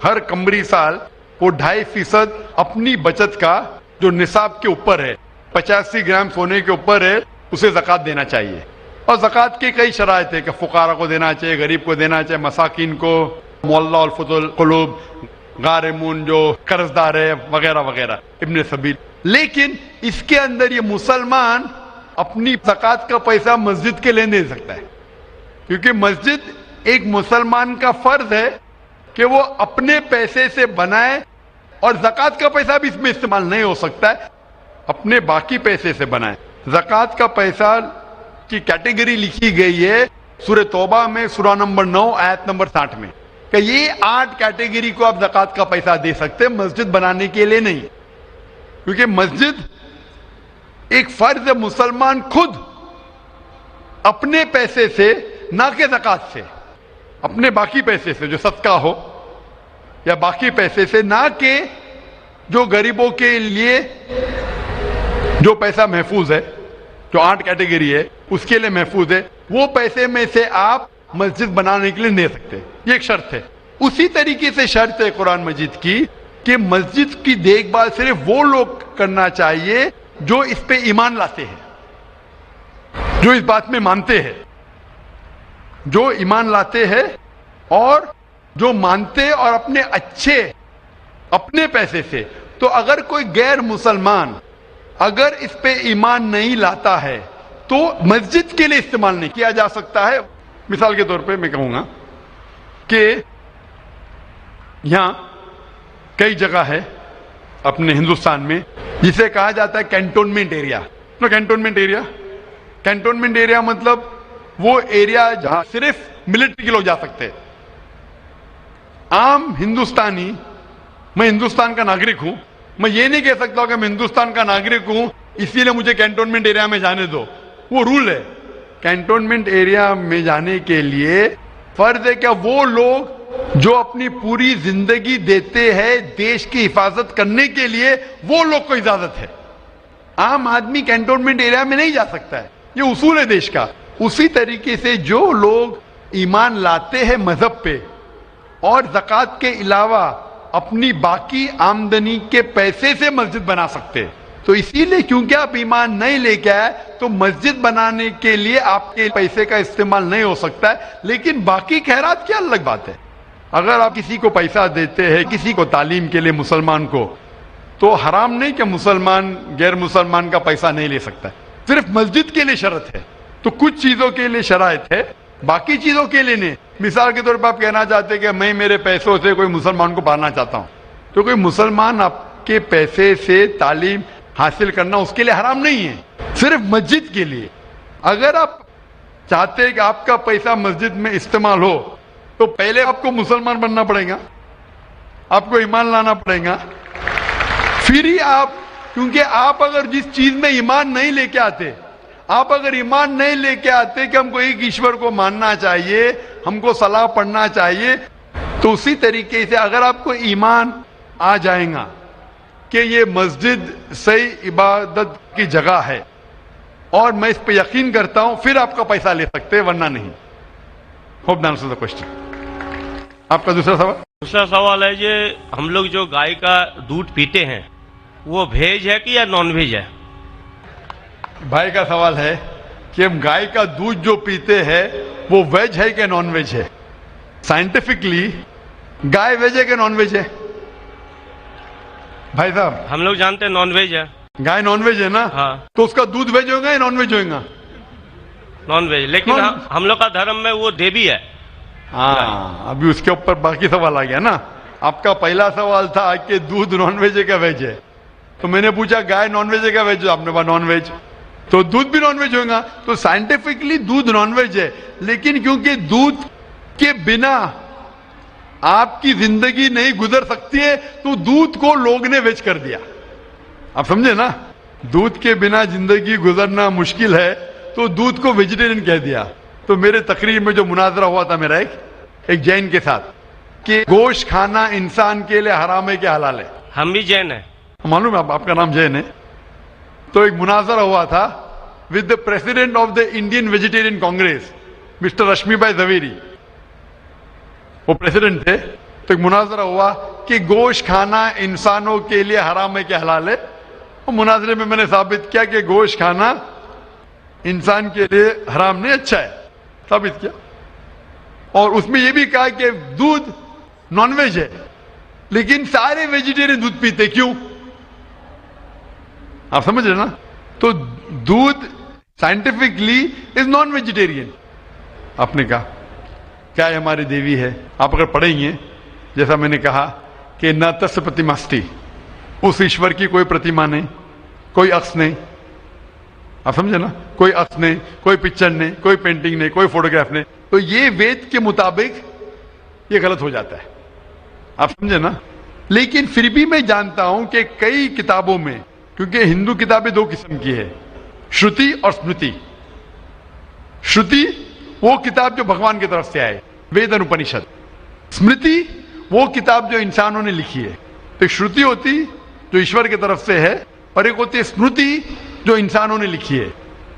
Speaker 2: ہر قمری سال وہ 2.5% اپنی بچت کا جو نصاب کے اوپر ہے، 85 گرام سونے کے اوپر ہے، اسے زکوٰۃ دینا چاہیے. اور زکوٰۃ کی کئی شرائط ہے کہ فقراء کو دینا چاہیے، غریب کو دینا چاہیے، مساکین کو، معلّہ الفت القلوب، غارمون جو قرض دار ہے، وغیرہ وغیرہ، ابن سبیل. لیکن اس کے اندر یہ مسلمان اپنی زکوٰۃ کا پیسہ مسجد کے لیے دے سکتا ہے، کیونکہ مسجد ایک مسلمان کا فرض ہے کہ وہ اپنے پیسے سے بنائے، اور زکوٰۃ کا پیسہ بھی اس میں استعمال نہیں ہو سکتا ہے، اپنے باقی پیسے سے بنائے. زکوٰۃ کا پیسہ کی کیٹیگری لکھی گئی ہے سورہ توبہ میں، سورہ نمبر 9 آیت نمبر 60 میں، کہ یہ 8 کیٹیگری کو آپ زکوٰۃ کا پیسہ دے سکتے ہیں، مسجد بنانے کے لیے نہیں. کیونکہ مسجد ایک فرض ہے، مسلمان خود اپنے پیسے سے، نہ کہ زکوٰۃ سے، اپنے باقی پیسے سے جو صدقہ ہو یا باقی پیسے سے، نہ کہ جو غریبوں کے لیے جو پیسہ محفوظ ہے، جو 8 کیٹیگری ہے اس کے لیے محفوظ ہے، وہ پیسے میں سے آپ مسجد بنانے کے لیے دے سکتے. یہ ایک شرط ہے. اسی طریقے سے شرط ہے قرآن مجید کی کہ مسجد کی دیکھ بھال صرف وہ لوگ کرنا چاہیے جو اس پہ ایمان لاتے ہیں، جو اس بات میں مانتے ہیں، جو ایمان لاتے ہیں اور جو مانتے اور اپنے اچھے اپنے پیسے سے. تو اگر کوئی غیر مسلمان اگر اس پہ ایمان نہیں لاتا ہے تو مسجد کے لیے استعمال نہیں کیا جا سکتا ہے. مثال کے طور پہ میں کہوں گا کہ یہاں کئی جگہ ہے اپنے ہندوستان میں جسے کہا جاتا ہے کینٹونمنٹ ایریا. کینٹونمنٹ ایریا مطلب وہ ایریا جہاں صرف ملٹری کے لوگ جا سکتے ہیں. عام ہندوستانی، میں ہندوستان کا ناگرک ہوں، میں یہ نہیں کہہ سکتا کہ میں ہندوستان کا ناگرک ہوں اسی لیے مجھے کینٹونمنٹ ایریا میں جانے دو. وہ رول ہے. کینٹونمنٹ ایریا میں جانے کے لیے فرض ہے کہ وہ لوگ جو اپنی پوری زندگی دیتے ہیں دیش کی حفاظت کرنے کے لیے، وہ لوگ کو اجازت ہے. عام آدمی کینٹونمنٹ ایریا میں نہیں جا سکتا ہے، یہ اصول ہے دیش کا. اسی طریقے سے جو لوگ ایمان لاتے ہیں مذہب پہ اور زکوٰۃ کے علاوہ اپنی باقی آمدنی کے پیسے سے مسجد بنا سکتے. تو اسی لیے کیونکہ آپ ایمان نہیں لے کے آئے تو مسجد بنانے کے لیے آپ کے پیسے کا استعمال نہیں ہو سکتا ہے. لیکن باقی خیرات کی الگ بات ہے. اگر آپ کسی کو پیسہ دیتے ہیں، کسی کو تعلیم کے لیے، مسلمان کو، تو حرام نہیں کہ مسلمان غیر مسلمان کا پیسہ نہیں لے سکتا ہے. صرف مسجد کے لیے شرط ہے. تو کچھ چیزوں کے لیے شرائط ہے، باقی چیزوں کے لیے نہیں. مثال کے طور پر آپ کہنا چاہتے کہ میں میرے پیسوں سے کوئی مسلمان کو پڑھانا چاہتا ہوں، تو کوئی مسلمان آپ کے پیسے سے تعلیم حاصل کرنا اس کے لیے حرام نہیں ہے، صرف مسجد کے لیے. اگر آپ چاہتے ہیں کہ آپ کا پیسہ مسجد میں استعمال ہو تو پہلے آپ کو مسلمان بننا پڑے گا، آپ کو ایمان لانا پڑے گا، پھر ہی آپ. کیونکہ آپ اگر جس چیز میں ایمان نہیں لے کے آتے، آپ اگر ایمان نہیں لے کے آتے کہ ہم کو ایک ایشور کو ماننا چاہیے، ہم کو صلاح پڑھنا چاہیے، تو اسی طریقے سے اگر آپ کو ایمان آ جائے گا کہ یہ مسجد صحیح عبادت کی جگہ ہے اور میں اس پہ یقین کرتا ہوں، پھر آپ کا پیسہ لے سکتے ہیں، ورنہ نہیں. Hope answer the question. آپ کا دوسرا
Speaker 7: سوال ہے یہ ہم لوگ جو گائے کا دودھ پیتے ہیں وہ ویج ہے کہ یا نان ویج ہے؟
Speaker 2: بھائی کا سوال ہے کہ ہم گائے کا دودھ جو پیتے ہیں وہ ویج ہے کہ نان ویج ہے. سائنٹیفکلی گائے ویج ہے کہ نان ویج ہے؟ بھائی صاحب
Speaker 7: ہم لوگ جانتے ہیں نان ویج ہے.
Speaker 2: گائے نان ویج ہے نا؟
Speaker 7: ہاں.
Speaker 2: تو اس کا دودھ ویج ہوگا یا نان ویج ہوگا؟
Speaker 7: Non veg. لیکن ہم لوگ کا دھرم میں وہ دیوی ہے.
Speaker 2: हाँ, अभी उसके ऊपर बाकी सवाल आ गया ना। आपका पहला सवाल था कि दूध नॉन वेज है क्या वेज है, तो मैंने पूछा गाय नॉन वेज है क्या वेज है, आपने कहा नॉन वेज, तो दूध भी नॉन वेज होगा। तो साइंटिफिकली दूध नॉन वेज है, लेकिन क्योंकि दूध के बिना आपकी जिंदगी नहीं गुजर सकती है, तो दूध को लोग ने वेज कर दिया। आप समझे ना, दूध के बिना जिंदगी गुजरना मुश्किल है, तो दूध को वेजिटेरियन कह दिया। तो मेरे तकरीर में जो मुनाजरा हुआ था मेरा एक जैन के साथ कि गोश्त खाना इंसान के लिए हराम है क्या हलाल है।
Speaker 7: हम भी जैन हैं।
Speaker 2: मालूम है आपका नाम जैन है। तो एक मुनाजरा हुआ था with the president of the Indian vegetarian congress mister Rashmi bhai Javeri, वो प्रेसिडेंट थे। तो एक मुनाजरा हुआ कि गोश्त खाना इंसानों के लिए हराम है क्या हलाल है। और मुनाजरे में मैंने साबित किया कि गोश्त खाना इंसान के लिए हराम नहीं, अच्छा है, साबित किया। और उसमें यह भी कहा कि दूध नॉनवेज है, लेकिन सारे वेजिटेरियन दूध पीते, क्यों? आप समझ रहे ना। तो दूध साइंटिफिकली इज नॉन वेजिटेरियन। आपने कहा क्या है, हमारी देवी है। आप अगर पढ़ेंगे, जैसा मैंने कहा कि न तस्य प्रतिमास्ति, उस ईश्वर की कोई प्रतिमा नहीं, कोई अक्स नहीं। आप समझे ना, कोई अक्स नहीं, कोई पिक्चर नहीं, कोई पेंटिंग नहीं, कोई फोटोग्राफ नहीं। तो ये वेद के मुताबिक ये गलत हो जाता है। आप समझे ना। लेकिन फिर भी मैं जानता हूं कि कई किताबों में, क्योंकि हिंदू किताबें दो किस्म की है, श्रुति और स्मृति। श्रुति वो किताब जो भगवान की तरफ से आए, वेद और उपनिषद। स्मृति वो किताब जो इंसानों ने लिखी है। तो एक श्रुति होती जो ईश्वर की तरफ से है, और एक होती है स्मृति जो इंसानों ने लिखी है।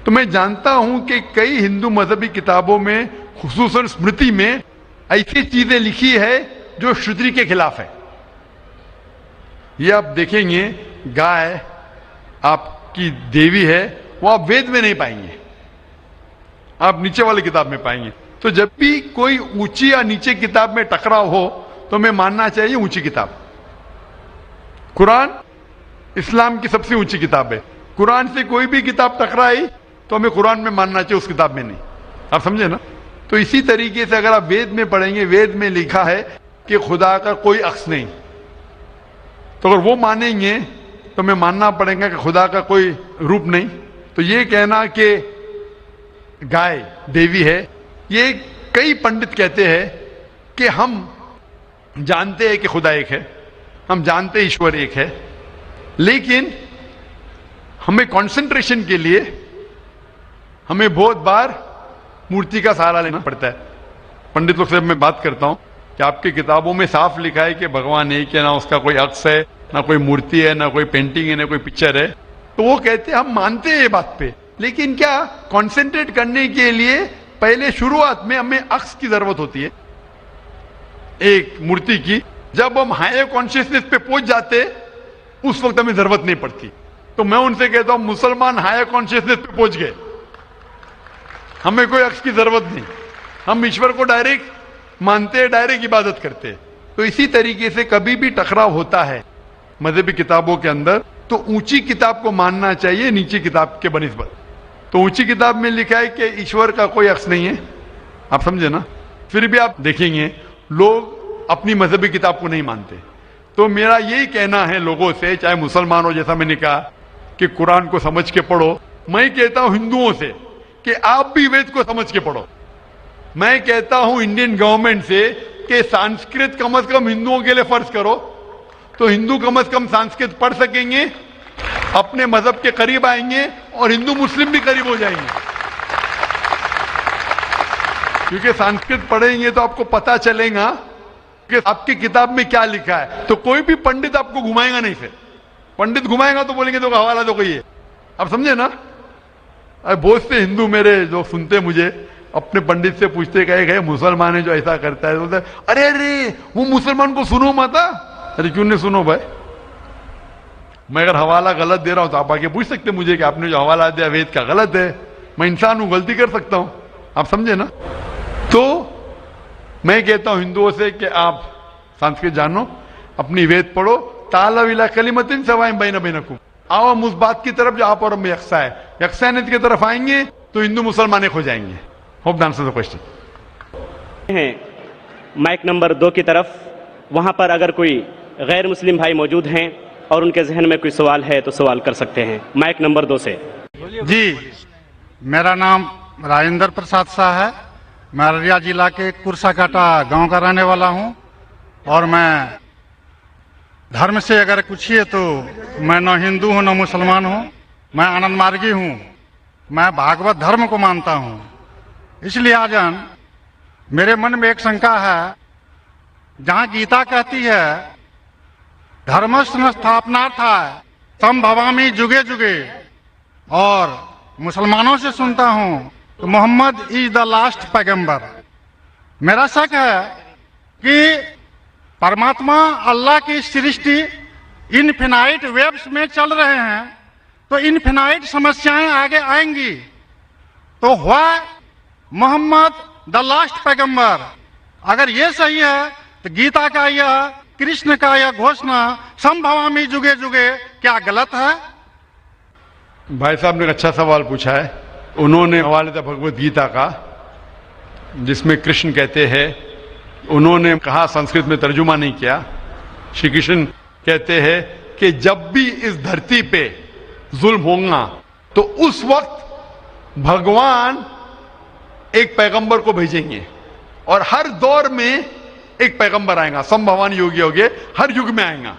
Speaker 2: तो मैं जानता हूं कि कई हिंदू मजहबी किताबों में, खुसूसन स्मृति में, ऐसी चीजें लिखी है जो श्रुति के खिलाफ है। ये आप देखेंगे, गाय आपकी देवी है, वो आप वेद में नहीं पाएंगे, आप नीचे वाली किताब में पाएंगे। तो जब भी कोई ऊंची या नीचे किताब में टकराव हो, तो हमें मानना चाहिए ऊंची किताब। कुरान इस्लाम की सबसे ऊंची किताब है। कुरान से कोई भी किताब टकराई तो हमें कुरान में मानना चाहिए, उस किताब में नहीं। आप समझे ना। तो इसी तरीके से अगर आप वेद में पढ़ेंगे, वेद में लिखा है कि खुदा का कोई अक्स नहीं, तो अगर वो मानेंगे तो हमें मानना पड़ेगा कि खुदा का कोई रूप नहीं। तो ये कहना कि गाय देवी है, ये कई पंडित कहते हैं कि हम जानते हैं कि खुदा एक है, हम जानते हैं ईश्वर एक है, लेकिन हमें कंसंट्रेशन के लिए हमें बहुत बार मूर्ति का सहारा लेना पड़ता है। पंडित लोग से मैं बात करता हूं कि आपकी किताबों में साफ लिखा है कि भगवान एक है, ना उसका कोई अक्स है, ना कोई मूर्ति है, ना कोई पेंटिंग है, ना कोई पिक्चर है। तो वो कहते हैं हम मानते हैं ये बात पे, लेकिन क्या कंसंट्रेट करने के लिए पहले शुरुआत में हमें अक्स की जरूरत होती है, एक मूर्ति की। जब हम हायर कॉन्शियसनेस पे पहुंच जाते उस वक्त हमें जरूरत नहीं पड़ती। तो मैं उनसे कहता हूं मुसलमान हायर कॉन्शियसनेस पे पहुंच गए, हमें कोई अक्स की जरूरत नहीं, हम ईश्वर को डायरेक्ट मानते हैं, डायरेक्ट इबादत करते हैं। तो इसी तरीके से कभी भी टकराव होता है मजहबी किताबों के अंदर, तो ऊंची किताब को मानना चाहिए नीची किताब के बनिस्बत। तो ऊंची किताब में लिखा है कि ईश्वर का कोई अक्स नहीं है, आप समझे ना। फिर भी आप देखेंगे लोग अपनी मजहबी किताब को नहीं मानते। तो मेरा यही कहना है लोगों से, चाहे मुसलमान हो, जैसा मैंने कहा कि कुरान को समझ के पढ़ो, मैं कहता हूं हिंदुओं से कि आप भी वेद को समझ के पढ़ो। मैं कहता हूं इंडियन गवर्नमेंट से कि संस्कृत कम से कम हिंदुओं के लिए फर्ज करो, तो हिंदू कम से कम संस्कृत पढ़ सकेंगे, अपने मजहब के करीब आएंगे और हिंदू मुस्लिम भी करीब हो जाएंगे। क्योंकि संस्कृत पढ़ेंगे तो आपको पता चलेगा कि आपकी किताब में क्या लिखा है। तो कोई भी पंडित आपको घुमाएगा नहीं, फिर पंडित घुमाएगा तो बोलेंगे तो हवाला दो कोई, आप समझे ना। बहुत से हिंदू मेरे जो सुनते मुझे अपने पंडित से पूछते गए मुसलमान है जो ऐसा करता है, बोलते अरे अरे वो मुसलमान को सुनो मत। अरे क्यों नहीं सुनो भाई, मैं अगर हवाला गलत दे रहा हूं तो आप आके पूछ सकते मुझे कि आपने जो हवाला दिया वेद का गलत है। मैं इंसान हूं, गलती कर सकता हूं, आप समझे ना। तो मैं कहता हूं हिंदुओं से कि आप संस्कृत जानो, अपनी वेद पढ़ो, ताला विला कलिमतिन सवाइन बैन बैनकुम, आओ हम उस बात की तरफ जो आप और हम यकसा है, यकसानियत की तरफ आएंगे तो हिंदू मुसलमान एक हो जाएंगे। Hope the answer the question.
Speaker 1: Mic number 2 की तरफ, वहाँ पर अगर कोई गैर मुस्लिम भाई मौजूद हैं और उनके जहन में कोई सवाल है तो सवाल कर सकते हैं। माइक नंबर 2 से।
Speaker 8: जी, मेरा नाम राजेंद्र प्रसाद शाह है। मैं अररिया जिला के कुरसाकाटा गांव का रहने वाला हूं और मैं धर्म से अगर पूछिए तो मैं न हिंदू हूं न मुसलमान हूं, मैं आनंद मार्गी हूं। मैं भागवत धर्म को मानता हूं। इसलिए आजन मेरे मन में एक शंका है, जहां गीता कहती है धर्मस्य स्थापनार्थाय संभवामि जुगे जुगे, और मुसलमानों से सुनता हूं तो मोहम्मद इज द लास्ट पैगंबर। मेरा शक है कि परमात्मा अल्लाह की सृष्टि इनफिनाइट वेब्स में चल रहे हैं, तो इनफिनाइट समस्याएं आगे आएंगी। तो हुआ मोहम्मद द लास्ट पैगंबर। अगर ये सही है तो गीता का यह, कृष्ण का यह घोषणा संभवामि जुगे जुगे क्या गलत है?
Speaker 2: भाई साहब ने एक अच्छा सवाल पूछा है। उन्होंने हवाले था भगवत गीता का, जिसमें कृष्ण कहते हैं, उन्होंने कहा, संस्कृत में तर्जुमा नहीं किया। श्री कृष्ण कहते हैं कि जब भी इस धरती पे जुल्म होगा तो उस वक्त भगवान एक पैगंबर को भेजेंगे और हर दौर में एक पैगंबर आएगा। संभवान युग योगे, हर युग में आएगा।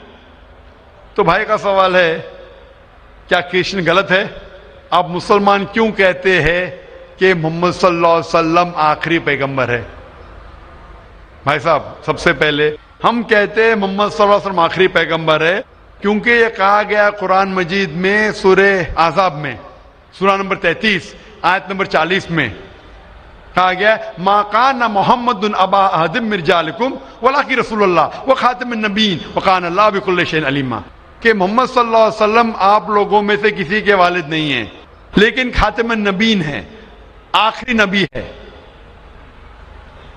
Speaker 2: तो भाई का सवाल है, क्या कृष्ण गलत है? आप मुसलमान क्यों कहते हैं कि मोहम्मद सल्लल्लाहु अलैहि वसल्लम आखिरी पैगंबर है? भाई साहब, सबसे पहले हम कहते हैं मोहम्मद सल्लल्लाहु अलैहि वसल्लम आखिरी पैगंबर है क्योंकि यह कहा गया कुरान मजीद में सूरह आज़ाब में, सूरा नंबर 33 आयत नंबर 40 में कहा गया, मा काना मुहम्मदुन अबा अहदिम मिन रिजालिकुम वलाकिन रसूलुल्लाह व खातिमुन नबीय्यीन व काना अल्लाहु बिकुल्लि शैइन अलीमा। कि मोहम्मद सल्लल्लाहु अलैहि वसल्लम आप लोगों में से किसी के वालिद नहीं हैं, लेकिन खातिमुन नबीय्यीन है, आखिरी नबी है।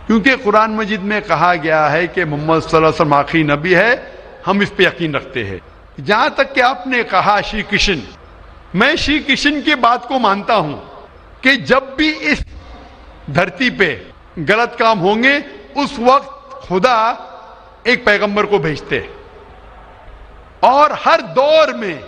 Speaker 2: क्योंकि कुरान मजीद में कहा गया है कि मोहम्मद सल्लल्लाहु अलैहि वसल्लम आखिरी नबी है, हम इस पे यकीन रखते हैं। जहां तक कि आपने कहा श्री कृष्ण, मैं श्री कृष्ण की बात को मानता हूं कि जब भी इस धरती पे गलत काम होंगे उस वक्त खुदा एक पैगंबर को भेजते और हर दौर में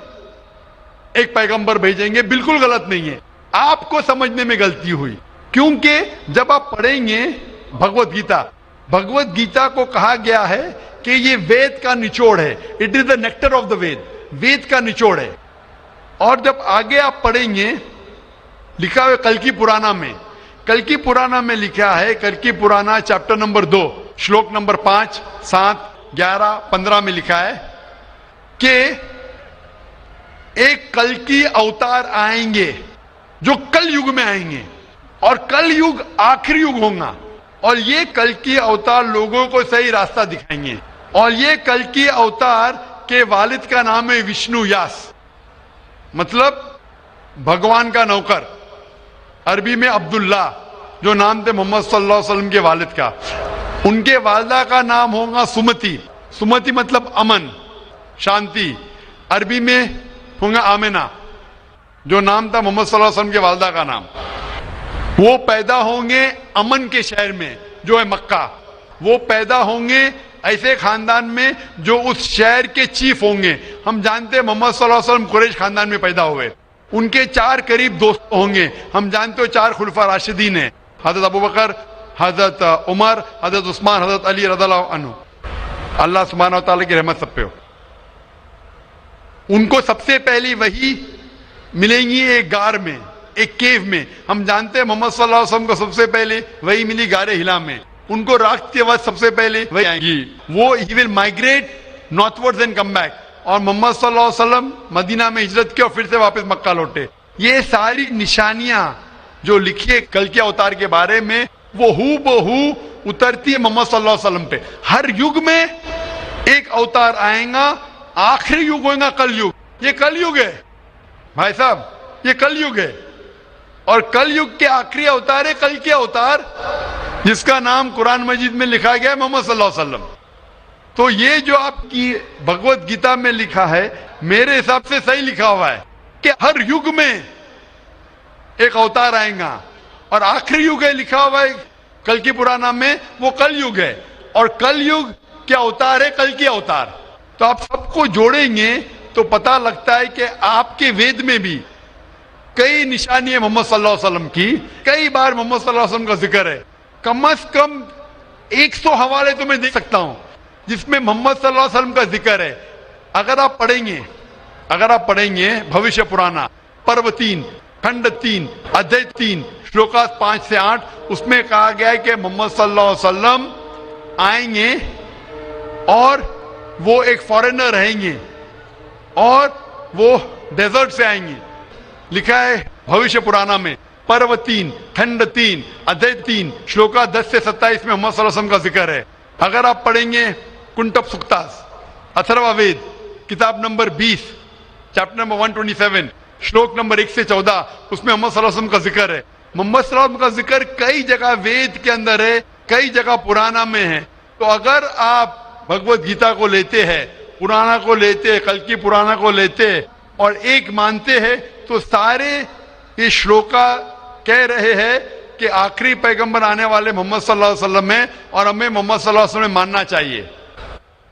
Speaker 2: एक पैगंबर भेजेंगे। बिल्कुल गलत नहीं है, आपको समझने में गलती हुई। क्योंकि जब आप पढ़ेंगे भगवत गीता को कहा गया है कि ये वेद का निचोड़ है, it is the nectar of the Veda, Veda का निचोड़ है। और जब आगे आप पढ़ेंगे, लिखा हुआ कल्कि पुराना में, कल्कि पुराना में लिखा है, कल्कि पुराना चैप्टर नंबर 2 श्लोक नंबर 5, 7, 11, 15 में लिखा है कि एक कल्कि अवतार आएंगे जो कल युग में आएंगे और कल युग आखिरी युग होगा, और ये कल्कि अवतार लोगों को सही रास्ता दिखाएंगे। और ये कल्कि अवतार के वालिद का नाम है विष्णु यास, मतलब भगवान का नौकर, अरबी में अब्दुल्ला, जो नाम थे मोहम्मद सल्लल्लाहु अलैहि वसल्लम के वालिद का। उनके वालिदा का नाम होगा सुमति, सुमति मतलब अमन, शांति। अरबी में होगा आमिना, जो नाम था मोहम्मद सल्लल्लाहु अलैहि वसल्लम के वालिदा का नाम। वो पैदा होंगे अमन के शहर में जो है मक्का। वो पैदा होंगे ऐसे खानदान में जो उस शहर के चीफ होंगे। हम जानते हैं मोहम्मद सल्लल्लाहु अलैहि वसल्लम कुरैश खानदान में पैदा हुए। उनके 4 करीब दोस्त होंगे। हम जानते हो 4 खुलफा राशिदीन हैं, हजरत अबू बकर, हजरत उमर, हजरत उस्मान, हजरत अली रज़ियल्लाहु अन्हु। अल्लाह सुब्हानहू व तआला की रहमत सब पे हो। उनको सबसे पहली वही मिलेंगी एक गार में, एक केव में। हम जानते हैं मोहम्मद सल्लल्लाहु अलैहि वसल्लम को सबसे पहले वही मिली गारे हिला में। उनको रात के वक्त सबसे पहले वही आएंगी। वो he will migrate northwards and come back. और मोहम्मद सल्लल्लाहु अलैहि वसल्लम मदीना में हिजरत की और फिर से वापस मक्का लौटे। ये सारी निशानियां जो लिखी है कल के अवतार के बारे में, वो हूबहू उतरती है मोहम्मद सल्लल्लाहु अलैहि वसल्लम पे। हर युग में एक अवतार आएगा, आखिरी युग होगा कल युग। ये कल युग है भाई साहब, ये कल युग है। और कल युग के आखिरी अवतार है कल के अवतार, जिसका नाम कुरान मजीद में लिखा गया है मोहम्मद सल्लल्लाहु अलैहि वसल्लम। तो ये जो आपकी भगवत गीता में लिखा है, मेरे हिसाब से सही लिखा हुआ है कि हर युग में एक अवतार आएगा। और आखिरी युग है लिखा हुआ है कल की पुराना में, वो कल युग है। اور کل یگ کے اوتار ہے کل کے اوتار. تو آپ سب کو جوڑیں گے تو پتہ لگتا ہے کہ آپ کے وید میں بھی کئی نشانی ہے محمد صلی اللہ علیہ وسلم کی, کئی بار محمد صلی اللہ علیہ وسلم کا ذکر ہے. کم از کم 100 حوالے تو میں دے سکتا ہوں جس میں محمد صلی اللہ علیہ وسلم کا ذکر ہے. اگر آپ پڑھیں گے بھوشیہ پرانا پرو 3 کھنڈ 3 ادھیے 3 شلوکاس 5 سے 8, اس میں کہا گیا ہے کہ محمد صلی اللہ علیہ وسلم آئیں گے اور وہ ایک فارینر رہیں گے اور وہ ڈیزرٹ سے آئیں گے. لکھا ہے بھوشیہ پرانا میں پرو 3 کھنڈ 3 ادھیے 3 شلوکا 10 سے 27 میں محمد صلی اللہ علیہ وسلم کا ذکر ہے. اگر آپ پڑھیں گے کنٹپ سکتاس اتھروا وید کتاب نمبر 20 چیپٹر نمبر 127 شلوک نمبر 1 سے 14, اس میں محمد صلی اللہ علیہ وسلم کا ذکر ہے. محمد صلی اللہ علیہ وسلم کا ذکر کئی جگہ وید کے اندر ہے, کئی جگہ پرانا میں ہے. تو اگر آپ بھگوت گیتا کو لیتے ہیں, پرانا کو لیتے, کلکی پرانا کو لیتے اور ایک مانتے ہیں, تو سارے یہ شلوکا کہہ رہے ہیں کہ آخری پیغمبر آنے والے محمد صلی اللہ علیہ وسلم ہیں اور ہمیں محمد صلی اللہ علیہ وسلم ماننا چاہیے.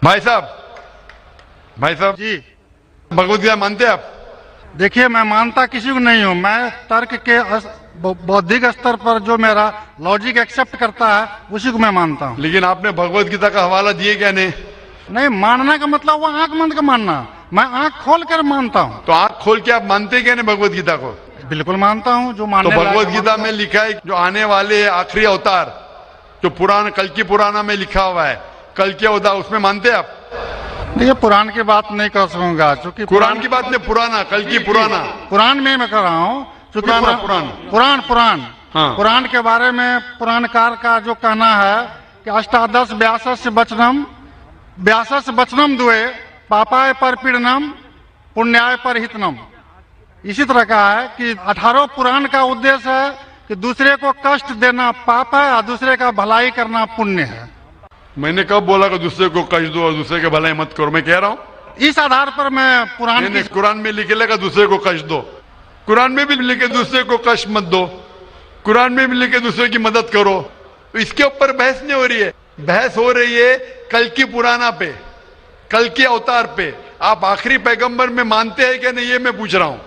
Speaker 2: بھائی صاحب
Speaker 8: جی
Speaker 2: بھگوت گیتا مانتے ہیں آپ؟
Speaker 8: دیکھیے میں مانتا کسی کو نہیں ہوں. میں ترک کے بودھک استر پر جو میرا لاجک ایکسپٹ کرتا ہے اسی کو میں مانتا ہوں.
Speaker 2: لیکن آپ نے بھگوت گیتا کا حوالہ دیے کیا نہیں؟
Speaker 8: نہیں, ماننا کا مطلب وہ آنکھ بند کا ماننا, میں آنکھ کھول کر مانتا ہوں.
Speaker 2: تو آنکھ کھول کے آپ مانتے کیا نہیں بھگوت گیتا کو؟
Speaker 8: بالکل مانتا ہوں. جو
Speaker 2: تو
Speaker 8: ماننے
Speaker 2: بھگوت گیتا میں لکھا ہے جو آنے والے آخری اوتار جو پرانا کلکی پرانا میں لکھا ہوا ہے کلکی اوتار, اس میں مانتے آپ؟
Speaker 8: یہ قرآن کی بات نہیں کر سکوں گا چونکہ
Speaker 2: قرآن کی بات نہیں, پرانا کلکی پرانا
Speaker 8: قرآن میں کر رہا ہوں چونکہ
Speaker 2: قرآن. ہاں.
Speaker 8: قرآن کے بارے میں پران کار کا جو کہنا ہے کہ اشٹادش 82 بچنم دوئے پاپائے پر پیڑنم پنیائے پر ہتنم. اسی طرح کا ہے کہ 18 پران کا ادیش ہے کہ دوسرے کو کشٹ دینا پاپ ہے اور دوسرے کا بھلائی کرنا پنیہ ہے.
Speaker 2: میں نے کب بولا کہ دوسرے کو کشٹ دو اور دوسرے کے بھلائی مت کرو؟ میں کہہ رہا ہوں
Speaker 8: اس آدھار پر میں
Speaker 2: قرآن میں لکھے لگا دوسرے کو کشٹ دو, قرآن میں بھی لکھے دوسرے کو کشٹ مت دو, قرآن میں بھی لکھے دوسرے کی مدد کرو. تو اس کے اوپر بحث نہیں ہو رہی ہے, بحث ہو رہی ہے کلکی پرانا پہ, کلکی اوتار پہ. آپ آخری پیغمبر میں مانتے ہیں کہ نہیں یہ میں پوچھ رہا ہوں.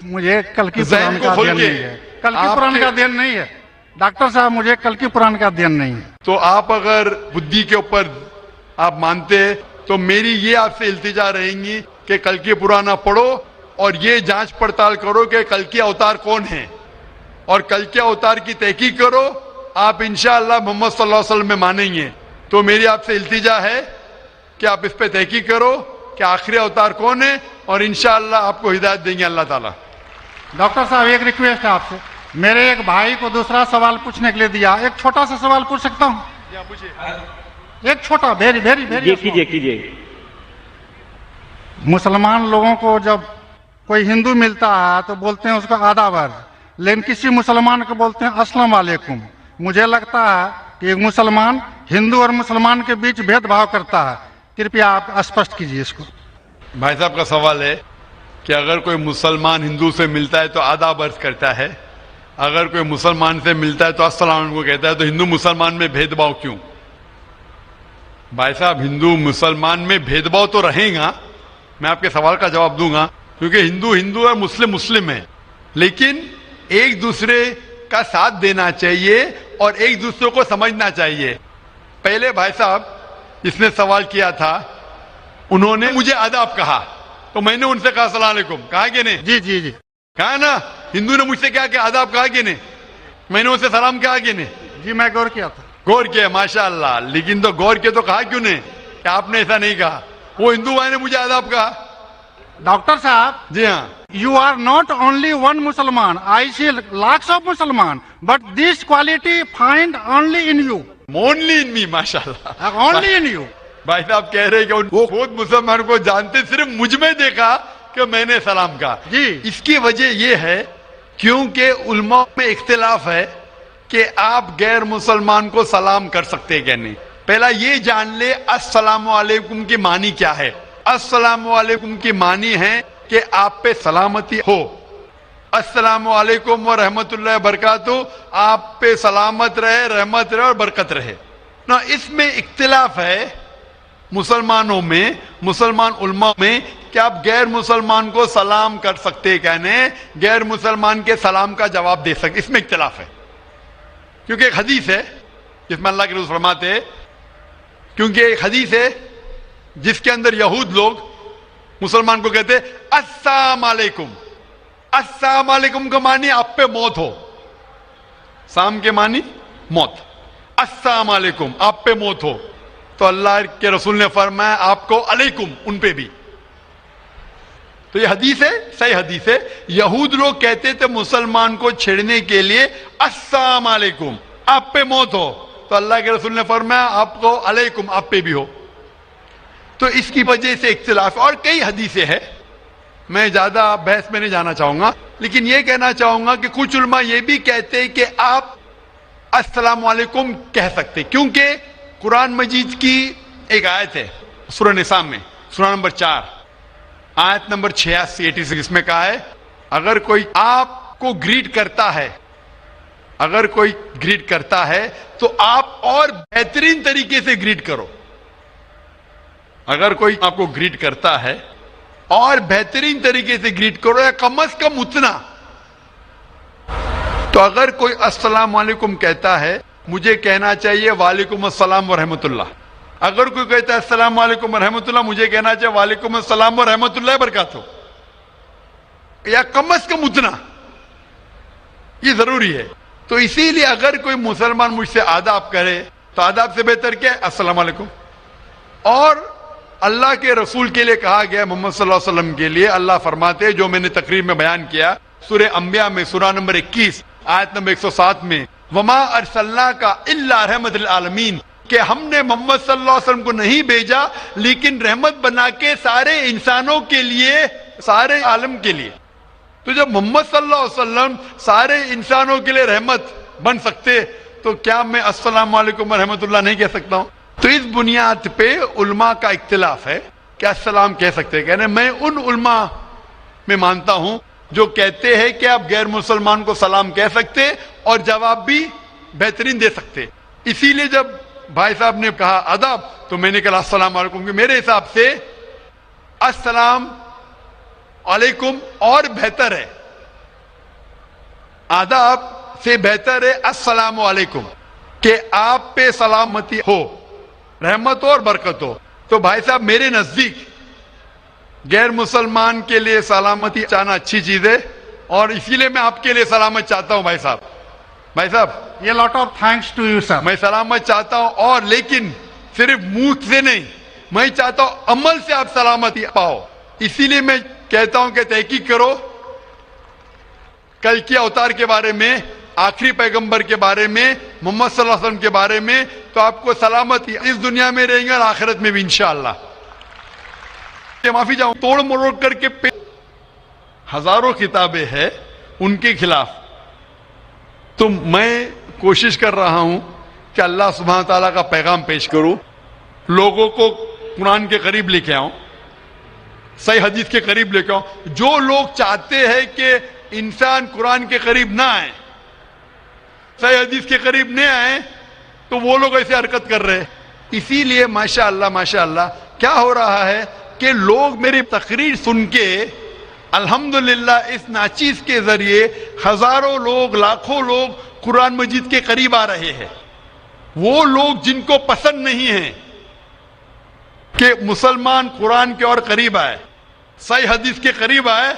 Speaker 8: مجھے کلکی پران کا دھیان نہیں ہے, کلکی پران کا دھیان نہیں ہے ڈاکٹر صاحب, مجھے کلکی پران کا دھیان نہیں ہے.
Speaker 2: تو آپ اگر بدھی کے اوپر آپ مانتے تو میری یہ آپ سے التجا رہیں گی کہ کلکی پرانا پڑھو اور یہ جانچ پڑتال کرو کہ کلکی اوتار کون ہے اور کلکی اوتار کی تحقیق کرو. آپ انشاءاللہ محمد صلی اللہ علیہ وسلم میں مانیں گے. تو میری آپ سے التجا ہے کہ آپ اس پہ تحقیق کرو کہ آخری اوتار کون ہے اور انشاءاللہ آپ کو ہدایت دیں گے اللہ تعالیٰ.
Speaker 8: ڈاکٹر صاحب ایک ریکویسٹ ہے آپ سے, میرے ایک بھائی کو دوسرا سوال پوچھنے کے لیے دیا, ایک چھوٹا سا سوال پوچھ سکتا ہوں؟ ایک چھوٹا ویری
Speaker 1: کیجئے.
Speaker 8: مسلمان لوگوں کو جب کوئی ہندو ملتا ہے تو بولتے ہیں اس کا آداب ہے, لیکن کسی مسلمان کو بولتے ہیں السلام علیکم. مجھے لگتا ہے کہ ایک مسلمان ہندو اور مسلمان کے بیچ بھید بھاؤ کرتا ہے. کرپیا آپ اسپشٹ کیجیے اس کو.
Speaker 2: بھائی صاحب کا سوال ہے کہ اگر کوئی مسلمان ہندو سے ملتا ہے تو آداب عرض کرتا ہے, اگر کوئی مسلمان سے ملتا ہے تو السلام علیکم کہتا ہے, تو ہندو مسلمان میں بھید بھاؤ کیوں؟ بھائی صاحب ہندو مسلمان میں بھید بھاؤ تو رہے گا, میں آپ کے سوال کا جواب دوں گا, کیونکہ ہندو ہے, مسلم ہے, لیکن ایک دوسرے کا ساتھ دینا چاہیے اور ایک دوسرے کو سمجھنا چاہیے. پہلے بھائی صاحب جس نے سوال کیا تھا انہوں نے مجھے آداب کہا تو میں نے ان سے کہا السلام علیکم, کہا کہ نہیں؟
Speaker 8: جی
Speaker 2: کہا نا. ہندو نے مجھ سے کیا کہ آداب کہا کہ نہیں؟ میں نے ان سے سلام کہا کہ نہیں؟
Speaker 8: جی میں غور کیا تھا.
Speaker 2: غور کیا, ماشاء اللہ. لیکن تو غور کیا تو کہا کیوں نہیں کہ آپ نے ایسا نہیں کہا؟ وہ ہندو بھائی نے مجھے آداب کہا.
Speaker 8: ڈاکٹر صاحب
Speaker 2: جی ہاں,
Speaker 8: you are not only one Musliman, I see lakhs of Musliman, but this quality find only in you.
Speaker 2: only in me, ماشاء اللہ.
Speaker 8: Only in you.
Speaker 2: بھائی صاحب کہہ رہے کہ وہ خود مسلمان کو جانتے, صرف مجھ میں دیکھا کہ میں نے سلام کہا.
Speaker 8: جی
Speaker 2: اس کی وجہ یہ ہے کیونکہ علماء میں اختلاف ہے کہ آپ غیر مسلمان کو سلام کر سکتے کہ نہیں. پہلا یہ جان لے السلام علیکم کی معنی کیا ہے. السلام علیکم کی معنی ہے کہ آپ پہ سلامتی ہو. السلام علیکم ورحمۃ اللہ وبرکاتہ, آپ پہ سلامت رہے, رحمت رہے اور برکت رہے. ना इसमें इख्तिलाफ है मुसलमानों में, मुसलमान उलमा में, कि आप गैर मुसलमान को सलाम कर सकते, कहने गैर मुसलमान के सलाम का जवाब दे सकते, इसमें इख्तिलाफ है। क्योंकि एक हदीस है जिसमें अल्लाह के रसूल फरमाते हैं, क्योंकि एक हदीस है जिसके अंदर यहूद लोग मुसलमान को कहते अस्सलाम वालेकुम, अस्सलाम वालेकुम का मानी आप पे मौत हो, साम के मानी मौत, अस्सलाम वालेकुम आप पे मौत हो, तो अल्लाह के रसूल ने फरमाया आपको अलैकुम उन पे भी। तो ये हदीस है, सही हदीस है। यहूद लोग कहते थे मुसलमान को छेड़ने के लिए अस्सलाम वालेकुम आप पे मौत हो, तो अल्लाह के रसूल ने फरमाया आपको अलैकुम आप पे भी हो। तो इसकी वजह से इख्तिलाफ, और कई हदीसें हैं, मैं ज्यादा बहस में नहीं जाना चाहूंगा, लेकिन यह कहना चाहूंगा कि कुछ उलमा ये भी कहते हैं कि आप अस्सलाम वालेकुम कह सकते, क्योंकि कुरान मजीद की एक आयत है सूरह निसा में, सूरह नंबर 4 आयत नंबर 86 इसमें कहा है, अगर कोई आपको ग्रीट करता है, अगर कोई ग्रीट करता है तो आप और बेहतरीन तरीके से ग्रीट करो। अगर कोई आपको ग्रीट करता है और बेहतरीन तरीके से ग्रीट करो, या कम से कम उतना। तो अगर कोई अस्सलाम वालेकुम कहता है, मुझे कहना चाहिए वालेकुम अस्सलाम व रहमतुल्लाह। अगर कोई कहता है अस्सलाम वालेकुम व रहमतुल्लाह, मुझे कहना चाहिए वालेकुम अस्सलाम व रहमतुल्लाह बरकातहू, या कम से कम उतना, ये जरूरी है। तो इसीलिए अगर कोई मुसलमान मुझसे आदाब करे तो आदाब से बेहतर क्या है, अस्सलाम वालेकुम। और अल्लाह के रसूल के लिए कहा गया, मोहम्मद सल्लल्लाहु अलैहि वसल्लम के लिए, अल्लाह फरमाते हैं, जो मैंने तकरीर में बयान किया सूरह अंबिया में सूरह नंबर 21 आयत नंबर 107 में, वमा अरसलना का इल्ला रहमतुल आलमीन, कि हमने मोहम्मद सल्लल्लाहु अलैहि वसल्लम को नहीं भेजा लेकिन रहमत बना के सारे इंसानों के लिए, सारे आलम के लिए। तो जब मोहम्मद सल्लल्लाहु अलैहि वसल्लम सारे इंसानों के लिए रहमत बन सकते, तो क्या मैं अस्सलाम वालेकुम व रहमतुल्लाह नहीं कह सकता हूं? तो इस बुनियाद पे उलमा का इख्तिलाफ है कि अस्सलाम कह सकते हैं। कहने मैं उन उलमा में मानता हूं जो कहते हैं कि आप गैर मुसलमान को सलाम कह सकते और जवाब भी बेहतरीन दे सकते। इसीलिए जब भाई साहब ने कहा अदब, तो मैंने कहा अस्सलाम वालेकुम, मेरे हिसाब से अस्सलाम वालेकुम और बेहतर है, आदाब से बेहतर है अस्सलाम वालेकुम, कि आप पे सलामती हो, रहमत हो और बरकत हो। तो भाई साहब मेरे नजदीक गैर मुसलमान के लिए सलामती चाहना अच्छी चीज है, और इसीलिए मैं आपके लिए सलामत चाहता हूं भाई साहब। भाई साहब
Speaker 8: ये lot of thanks to you sir.
Speaker 2: मैं सलामत चाहता हूं, और लेकिन सिर्फ मुंह से नहीं, मैं चाहता हूं अमल से आप सलामती पाओ। इसीलिए मैं कहता हूं कि तहकीक करो कल के अवतार के बारे में, आखिरी पैगंबर के बारे में, मोहम्मद सल्लल्लाहु अलैहि वसल्लम के बारे में, तो आपको सलामती इस दुनिया में रहेंगे और आखिरत में भी इंशाअल्लाह। माफी चाहूं, तोड़ मरोड़ करके हजारों किताबें हैं उनके खिलाफ, तो मैं कोशिश कर रहा हूं कि अल्लाह सुब्हान ताला का पैगाम पेश करूं, लोगों को कुरान के करीब लेके आऊं, सही हदीस के करीब लेके आऊं। जो लोग चाहते हैं कि इंसान कुरान के करीब ना आए, सही हदीस के करीब नहीं आए, तो वो लोग ऐसे हरकत कर रहे हैं। इसीलिए माशाअल्लाह माशाअल्लाह क्या हो रहा है कि लोग मेरी तकरीर सुन के अल्हम्दुलिल्लाह इस नाचीज के जरिए हजारों लोग, लाखों लोग कुरान मजीद के करीब आ रहे हैं। वो लोग जिनको पसंद नहीं है कि मुसलमान कुरान के और करीब आए, सही हदीस के करीब आए,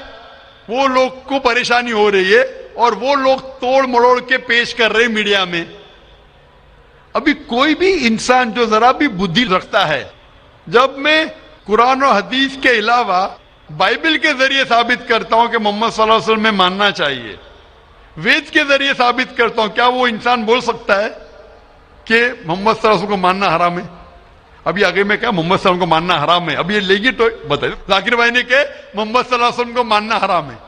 Speaker 2: वो लोग को परेशानी हो रही है, और वो लोग तोड़ मरोड़ के पेश कर रहे मीडिया में। अभी कोई भी इंसान जो जरा भी बुद्धि रखता है, जब मैं कुरान और हदीस के अलावा बाइबल के जरिए साबित करता हूं कि मोहम्मद सल्लल्लाहु अलैहि वसल्लम में मानना चाहिए, वेद के जरिए साबित करता हूं, क्या वो इंसान बोल सकता है कि मोहम्मद सल्लल्लाहु अलैहि वसल्लम को मानना हराम है? अभी आगे में क्या मोहम्मद सल्लल्लाहु अलैहि वसल्लम को मानना हराम है, अब ये लेगी तो बताइए। जाकिर भाई ने कहा मोहम्मद सल्लल्लाहु अलैहि वसल्लम को मानना हराम है,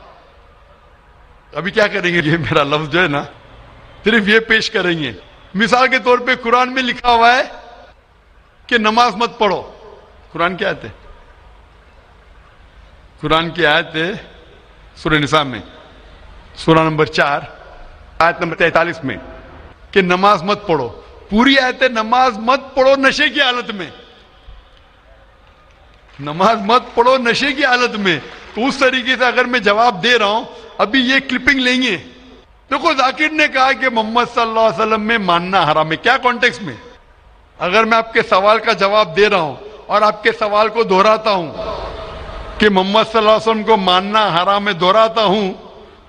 Speaker 2: अभी क्या करेंगे? ये मेरा लफ्ज जो है ना, सिर्फ ये पेश करेंगे। मिसाल के तौर पे कुरान में लिखा हुआ है कि नमाज मत पढ़ो, कुरान की आयत है, कुरान की आयत है सूरह निसा में सूरह नंबर 4 आयत नंबर 43 में कि नमाज मत पढ़ो। पूरी आयत है, नमाज मत पढ़ो नशे की हालत में, नमाज मत पढ़ो नशे की हालत में। तो उस तरीके से अगर मैं जवाब दे रहा हूं, अभी ये क्लिपिंग लेंगे। देखो जाकिर ने कहा कि मोहम्मद सल्लल्लाहु अलैहि वसल्लम में मानना हराम है, क्या कॉन्टेक्स्ट में? अगर मैं आपके सवाल का जवाब दे रहा हूं और आपके सवाल को दोहराता हूं कि मोहम्मद सल्लल्लाहु अलैहि वसल्लम को मानना हराम है, दोहराता हूं,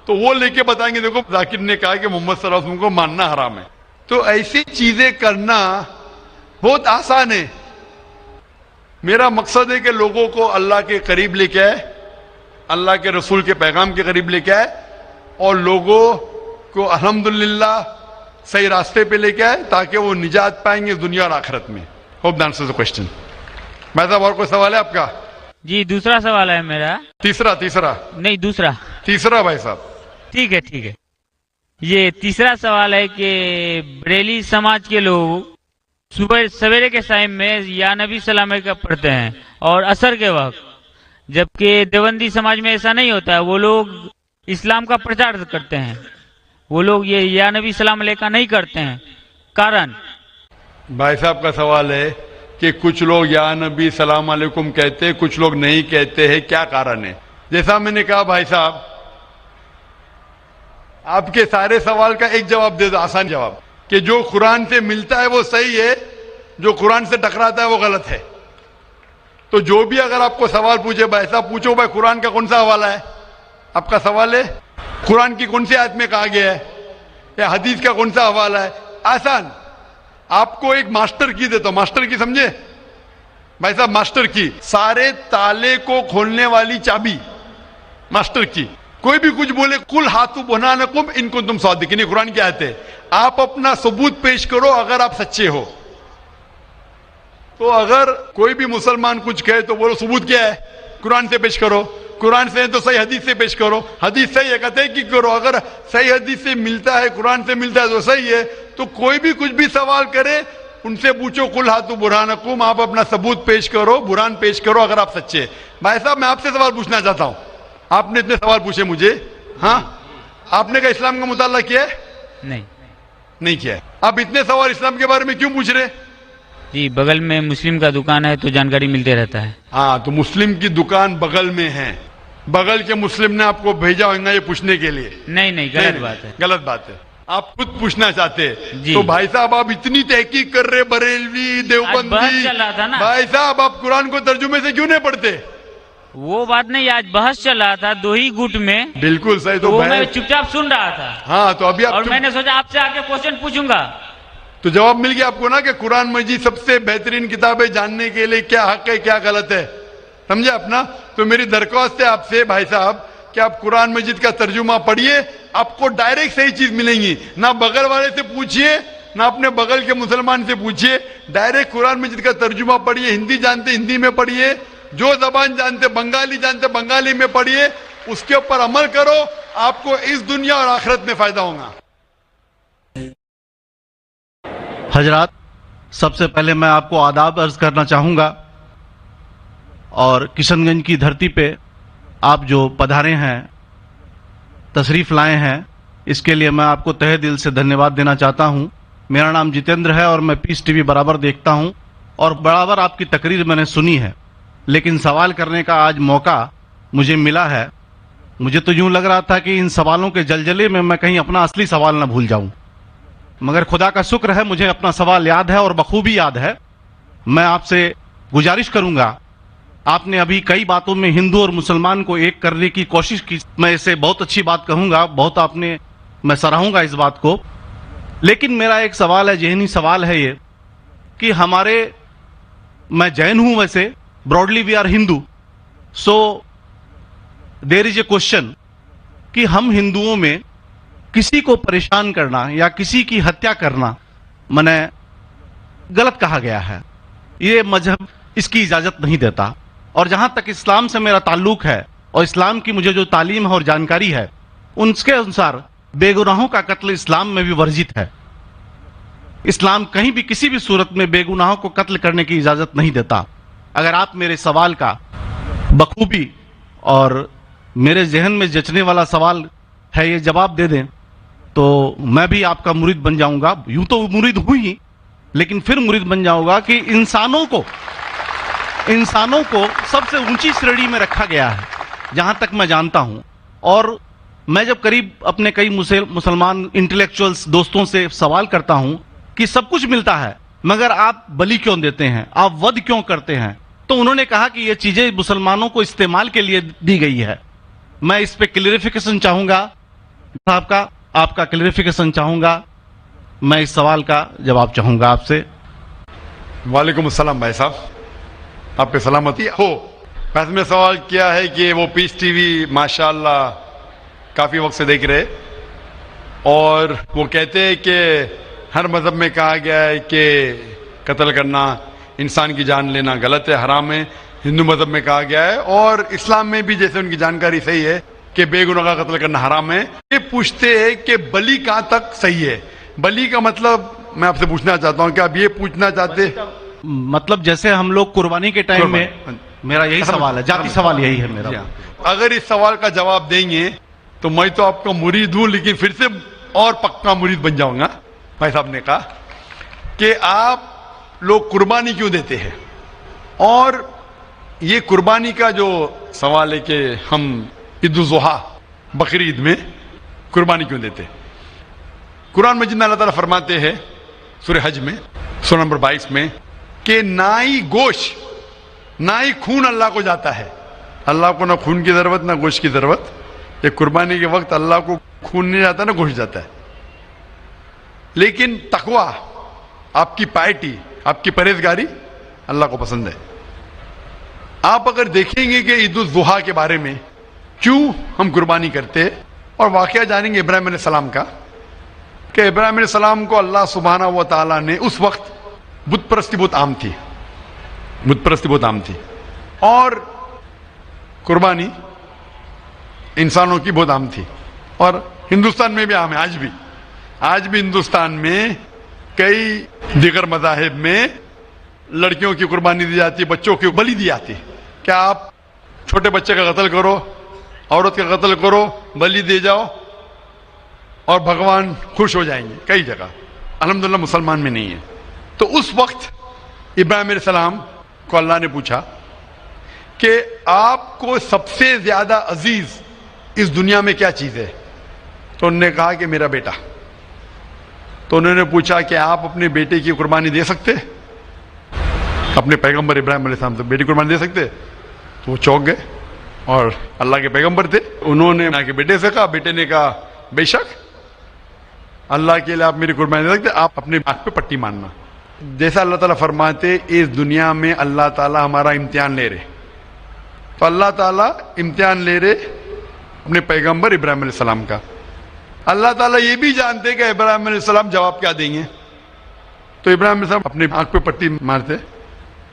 Speaker 2: तो वो लेके बताएंगे देखो जाकिर ने कहा कि मोहम्मद सल्लल्लाहु अलैहि वसल्लम को मानना हराम है। तो ऐसी चीजें करना बहुत आसान है। मेरा मकसद है कि लोगों को अल्लाह के करीब लेके आए, अल्लाह के रसूल के पैगाम के करीब लेके आए और लोगों को अल्हम्दुलिल्लाह सही रास्ते पे लेके आए ताकि वो निजात पाएंगे दुनिया और आखिरत में। Hope that answers the question. भाई साहब और कोई सवाल है आपका?
Speaker 9: जी दूसरा सवाल है मेरा।
Speaker 2: तीसरा
Speaker 9: नहीं दूसरा।
Speaker 2: तीसरा भाई साहब।
Speaker 9: ठीक है। ये तीसरा सवाल है कि बरेली समाज के लोग सुबह सवेरे के टाइम में या नबी सलाम का पढ़ते हैं और असर के वक्त, जबकि देवबंदी समाज में ऐसा नहीं होता है, वो लोग इस्लाम का प्रचार करते हैं, वो लोग ये या नबी सलाम का नहीं करते हैं। कारण?
Speaker 2: भाई साहब का सवाल है कि कुछ लोग या नबी सलाम अलैकुम कहते हैं, कुछ लोग नहीं कहते हैं, क्या कारण है? जैसा मैंने कहा भाई साहब, आपके सारे सवाल का एक जवाब दे दो, आसान जवाब, कि जो कुरान से मिलता है वो सही है, जो कुरान से टकराता है वो गलत है। तो जो भी अगर आपको सवाल पूछे, भाई साहब पूछो भाई कुरान का कौन सा हवाला है? आपका सवाल है कुरान की कौन सी आयत में कहा गया है या हदीस का कौन सा हवाला है? आसान। आपको एक मास्टर की देता हूं, मास्टर की समझे भाई साहब? मास्टर की, सारे ताले को खोलने वाली चाबी, मास्टर की। कोई भी कुछ बोले, कुल हाथू बुनानकुम इनको तुम सादिकीन, कुरान की आयत है। आप अपना सबूत पेश करो अगर आप सच्चे हो। तो अगर कोई भी मुसलमान कुछ कहे तो बोलो सबूत क्या है? कुरान से पेश करो। कुरान से है तो सही हदीस से पेश करो। हदीस सही है कहते हैं कि करो, अगर सही हदीस से मिलता है, कुरान से मिलता है तो सही है। तो कोई भी कुछ भी सवाल करे उनसे पूछो कुल हाथू बुरहानकुम, आप अपना सबूत पेश करो, बुरहान पेश करो अगर आप सच्चे। भाई साहब मैं आपसे सवाल पूछना चाहता हूं, आपने इतने सवाल पूछे मुझे, हाँ आपने क्या इस्लाम का मुताला किया है? नहीं किया है। आप इतने सवाल इस्लाम के बारे में क्यों पूछ रहे?
Speaker 9: जी बगल में मुस्लिम का दुकान है तो जानकारी मिलते रहता है।
Speaker 2: हाँ तो मुस्लिम की दुकान बगल में है, बगल के मुस्लिम ने आपको भेजा होगा ये पूछने के लिए?
Speaker 9: नहीं गलत बात है।
Speaker 2: गलत बात है, आप खुद पूछना चाहते हैं। तो भाई साहब आप इतनी तहकीक कर रहे, बरेलवी देवबंदी,
Speaker 9: चल रहा था ना
Speaker 2: भाई साहब आप कुरान को तर्जुमे से क्यों नहीं पढ़ते?
Speaker 9: वो बात नहीं, आज बहस चल रहा था दो ही गुट में।
Speaker 2: बिल्कुल सही। तो
Speaker 9: मैं चुपचाप सुन रहा था।
Speaker 2: हाँ तो अभी आप
Speaker 9: और मैंने सोचा आपसे आके क्वेश्चन पूछूंगा,
Speaker 2: तो जवाब मिल गया आपको ना कि कुरान मजीद सबसे बेहतरीन किताब है जानने के लिए क्या हक है क्या गलत है, समझे अपना? तो मेरी दरख्वास्त है आपसे भाई साहब कि आप कुरान मजीद का तर्जुमा पढ़िए, आपको डायरेक्ट सही चीज मिलेंगी। ना बगल वाले से पूछिए ना अपने बगल के मुसलमान से पूछिए, डायरेक्ट कुरान मजीद का तर्जुमा पढ़िए। हिंदी जानते हिंदी में पढ़िए, जो जबान जानते बंगाली जानते बंगाली में पढ़िए, उसके ऊपर अमल करो, आपको इस दुनिया और आखिरत में फायदा होगा।
Speaker 10: हजरात सबसे पहले मैं आपको आदाब अर्ज करना चाहूँगा और किशनगंज की धरती पे आप जो पधारे हैं, तशरीफ़ लाए हैं, इसके लिए मैं आपको तहे दिल से धन्यवाद देना चाहता हूँ। मेरा नाम जितेंद्र है और मैं पीस टीवी बराबर देखता हूँ और बराबर आपकी तकरीर मैंने सुनी है, लेकिन सवाल करने का आज मौका मुझे मिला है। मुझे तो यूँ लग रहा था कि इन सवालों के जलजले में मैं कहीं अपना असली सवाल न भूल जाऊँ, मगर खुदा का शुक्र है मुझे अपना सवाल याद है और बखूबी याद है। मैं आपसे गुजारिश करूंगा, आपने अभी कई बातों में हिंदू और मुसलमान को एक करने की कोशिश की, मैं इसे बहुत अच्छी बात कहूंगा, बहुत आपने, मैं सराहूंगा इस बात को। लेकिन मेरा एक सवाल है, ज़हनी सवाल है ये कि हमारे, मैं जैन हूं वैसे, broadly we are Hindu, so there is a question कि हम हिंदुओं में किसी को परेशान करना या किसी की हत्या करना मने गलत कहा गया है, ये मजहब इसकी इजाजत नहीं देता। और जहां तक इस्लाम से मेरा ताल्लुक है और इस्लाम की मुझे जो तालीम है और जानकारी है, उनके अनुसार बेगुनाहों का कत्ल इस्लाम में भी वर्जित है। इस्लाम कहीं भी किसी भी सूरत में बेगुनाहों को कत्ल करने की इजाजत नहीं देता। अगर आप मेरे सवाल का बखूबी और मेरे जहन में जचने वाला सवाल है ये जवाब दे दें तो मैं भी आपका मुरीद बन जाऊंगा। यूं तो मुरीद हूं ही, लेकिन फिर मुरीद बन जाऊंगा कि इंसानों को सबसे ऊंची श्रेणी में रखा गया है, जहां तक मैं जानता हूं। और मैं जब करीब अपने कई मुसलमान इंटेलेक्चुअल्स दोस्तों से सवाल करता हूं कि सब कुछ मिलता है मगर आप बलि क्यों देते हैं, आप वध क्यों करते हैं, तो उन्होंने कहा कि ये चीजें मुसलमानों को इस्तेमाल के लिए दी गई है। मैं इस पे क्लियरिफिकेशन चाहूंगा साहब का, आपका क्लियरिफिकेशन चाहूंगा। मैं इस सवाल का जवाब चाहूंगा आपसे।
Speaker 2: वालेकुम अस्सलाम भाई साहब, आप पे सलामती हो। वैसे में सवाल किया है कि वो पीस टीवी माशाल्लाह काफ़ी वक्त से देख रहे, और वो कहते हैं कि हर मज़हब में कहा गया है कि कत्ल करना, इंसान की जान लेना गलत है, हराम है। हिंदू मज़हब में कहा गया है और इस्लाम में भी, जैसे उनकी जानकारी सही है, कि बेगुनाह का कत्ल करना हराम है। ये पूछते हैं कि बलि कहाँ तक सही है। बलि का मतलब मैं आपसे पूछना चाहता हूँ कि आप ये पूछना चाहते,
Speaker 10: मतलब जैसे हम लोग कुर्बानी के टाइम में, मेरा यही सवाल है, जाती सवाल यही है मेरा।
Speaker 2: अगर इस सवाल का जवाब देंगे तो मैं तो आपका मुरीद हूं, लेकिन फिर से और पक्का मुरीद बन जाऊंगा। भाई साहब ने कहा कि आप लोग कुर्बानी क्यों देते हैं, और ये कुर्बानी का जो सवाल है कि हम ईद उल ज़ुहा बकरीद में कुर्बानी क्यों देते हैं। कुरान मजीद में अल्लाह ताला फरमाते हैं सूरह हज में सूरह नंबर 22 में कि ना ही गोश्त ना ही खून अल्लाह को जाता है। अल्लाह को ना खून की जरूरत ना गोश्त की जरूरत। ये कुर्बानी के वक्त अल्लाह को खून नहीं जाता ना गोश्त जाता है, लेकिन तकवा, आपकी पायटी, आपकी परहेजगारी अल्लाह को पसंद है। आप अगर देखेंगे कि ईद उल ज़ुहा के बारे में क्यों हम कुर्बानी करते हैं, और वाकया जानेंगे इब्राहिम अलैहिस्सलाम का, कि इब्राहिम अलैहिस्सलाम को अल्लाह सुब्हानहू व तआला ने, उस वक्त बुत परस्ती बहुत आम थी, बुत परस्ती बहुत आम थी, और कुर्बानी इंसानों की बहुत आम थी, और हिंदुस्तान में भी आम है। आज भी हिंदुस्तान में कई दीगर मज़ाहिब में लड़कियों की कुर्बानी दी जाती है, बच्चों की बलि दी जाती है। क्या आप छोटे बच्चे का कत्ल करो, औरत का कत्ल करो, बलि दे जाओ और भगवान खुश हो जाएंगे। कई जगह अल्हम्दुलिल्लाह मुसलमान में नहीं है। तो उस वक्त इब्राहिम अलैहिस्सलाम को अल्लाह ने पूछा कि आपको सबसे ज्यादा अजीज इस दुनिया में क्या चीज है, तो उन्होंने कहा कि मेरा बेटा। तो उन्होंने पूछा कि आप अपने बेटे की कुर्बानी दे सकते, अपने पैगंबर इब्राहिम अलैहिस्सलाम से बेटी कुर्बानी दे सकते। तो वो चौंक गए, और अल्लाह के पैगंबर थे, उन्होंने के बेटे से कहा, बेटे ने कहा बेशक अल्लाह के लिए आप मेरी कुर्बानी दे सकते, आप अपने आंख पे पट्टी मारना। जैसा अल्लाह ताला फरमाते, इस दुनिया में अल्लाह ताला हमारा इम्तिहान ले रहे, तो अल्लाह ताला इम्तिहान ले रहे अपने पैगंबर इब्राहिम अलैहिस्सलाम का। अल्लाह ताला ये भी जानते कि इब्राहिम अलैहिस्सलाम जवाब क्या देंगे, तो इब्राहिम अलैहिस्सलाम अपने आंख पे पट्टी मारते,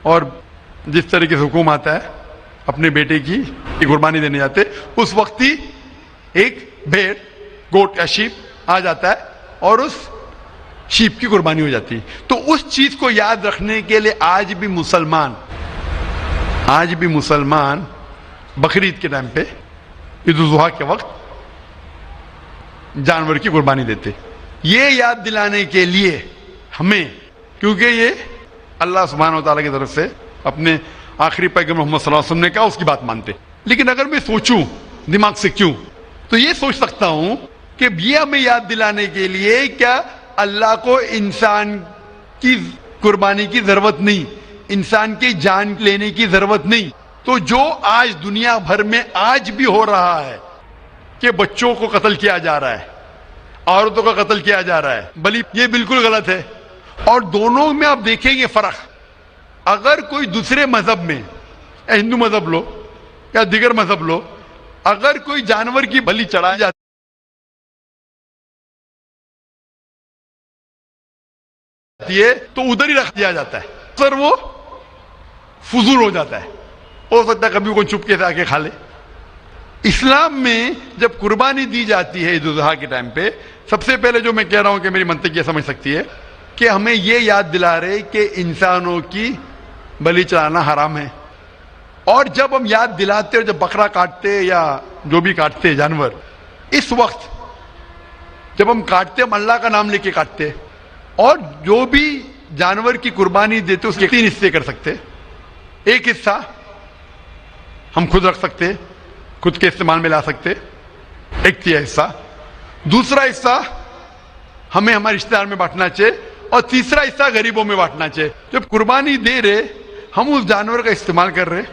Speaker 2: और जिस तरीके से हुक्म आता है अपने बेटे की कुर्बानी देने जाते, उस वक्त ही एक भेड़, गोट या शीप आ जाता है और उस शीप की कुर्बानी हो जाती है। तो उस चीज को याद रखने के लिए आज भी मुसलमान बकरीद के टाइम पे, ईद उल ज़ुहा के वक्त जानवर की कुर्बानी देते। ये याद दिलाने के लिए हमें, क्योंकि ये अल्लाह सुब्हानहू व तआला की तरफ से अपने आखिरी पैगंबर मोहम्मद सल्लल्लाहु अलैहि वसल्लम ने कहा, उसकी बात मानते। लेकिन अगर मैं सोचूं दिमाग से क्यों, तो ये सोच सकता हूं कि ये हमें याद दिलाने के लिए क्या अल्लाह को इंसान की कुर्बानी की जरूरत नहीं, इंसान की जान लेने की जरूरत नहीं। तो जो आज दुनिया भर में आज भी हो रहा है कि बच्चों को कत्ल किया जा रहा है, औरतों का कत्ल किया जा रहा है, बल्कि ये बिल्कुल गलत है। और दोनों में आप देखेंगे फर्क। अगर कोई दूसरे मजहब में, हिंदू मजहब लो या दिगर मजहब लो, अगर कोई जानवर की बलि चढ़ाई जाती है तो उधर ही रख दिया जाता है, सर वो फजूल हो जाता है। हो सकता है कभी कोई चुपके से आके खा ले। इस्लाम में जब कुर्बानी दी जाती है ईद उल ज़ुहा के टाइम पे, सबसे पहले जो मैं कह रहा हूं कि मेरी मंतक ये समझ सकती है कि हमें ये याद दिला रहे कि इंसानों की बलि चढ़ाना हराम है। और जब हम याद दिलाते और जब बकरा काटते या जो भी काटते जानवर, इस वक्त जब हम काटते हम अल्लाह का नाम लेके काटते, और जो भी जानवर की कुर्बानी देते उसके 3 हिस्से कर सकते। एक हिस्सा हम खुद रख सकते, खुद के इस्तेमाल में ला सकते, 1/3 हिस्सा। दूसरा हिस्सा हमें हमारे रिश्तेदार में बांटना चाहिए, और तीसरा हिस्सा गरीबों में बांटना चाहिए। जब कुर्बानी दे रहे हम उस जानवर का इस्तेमाल कर रहे,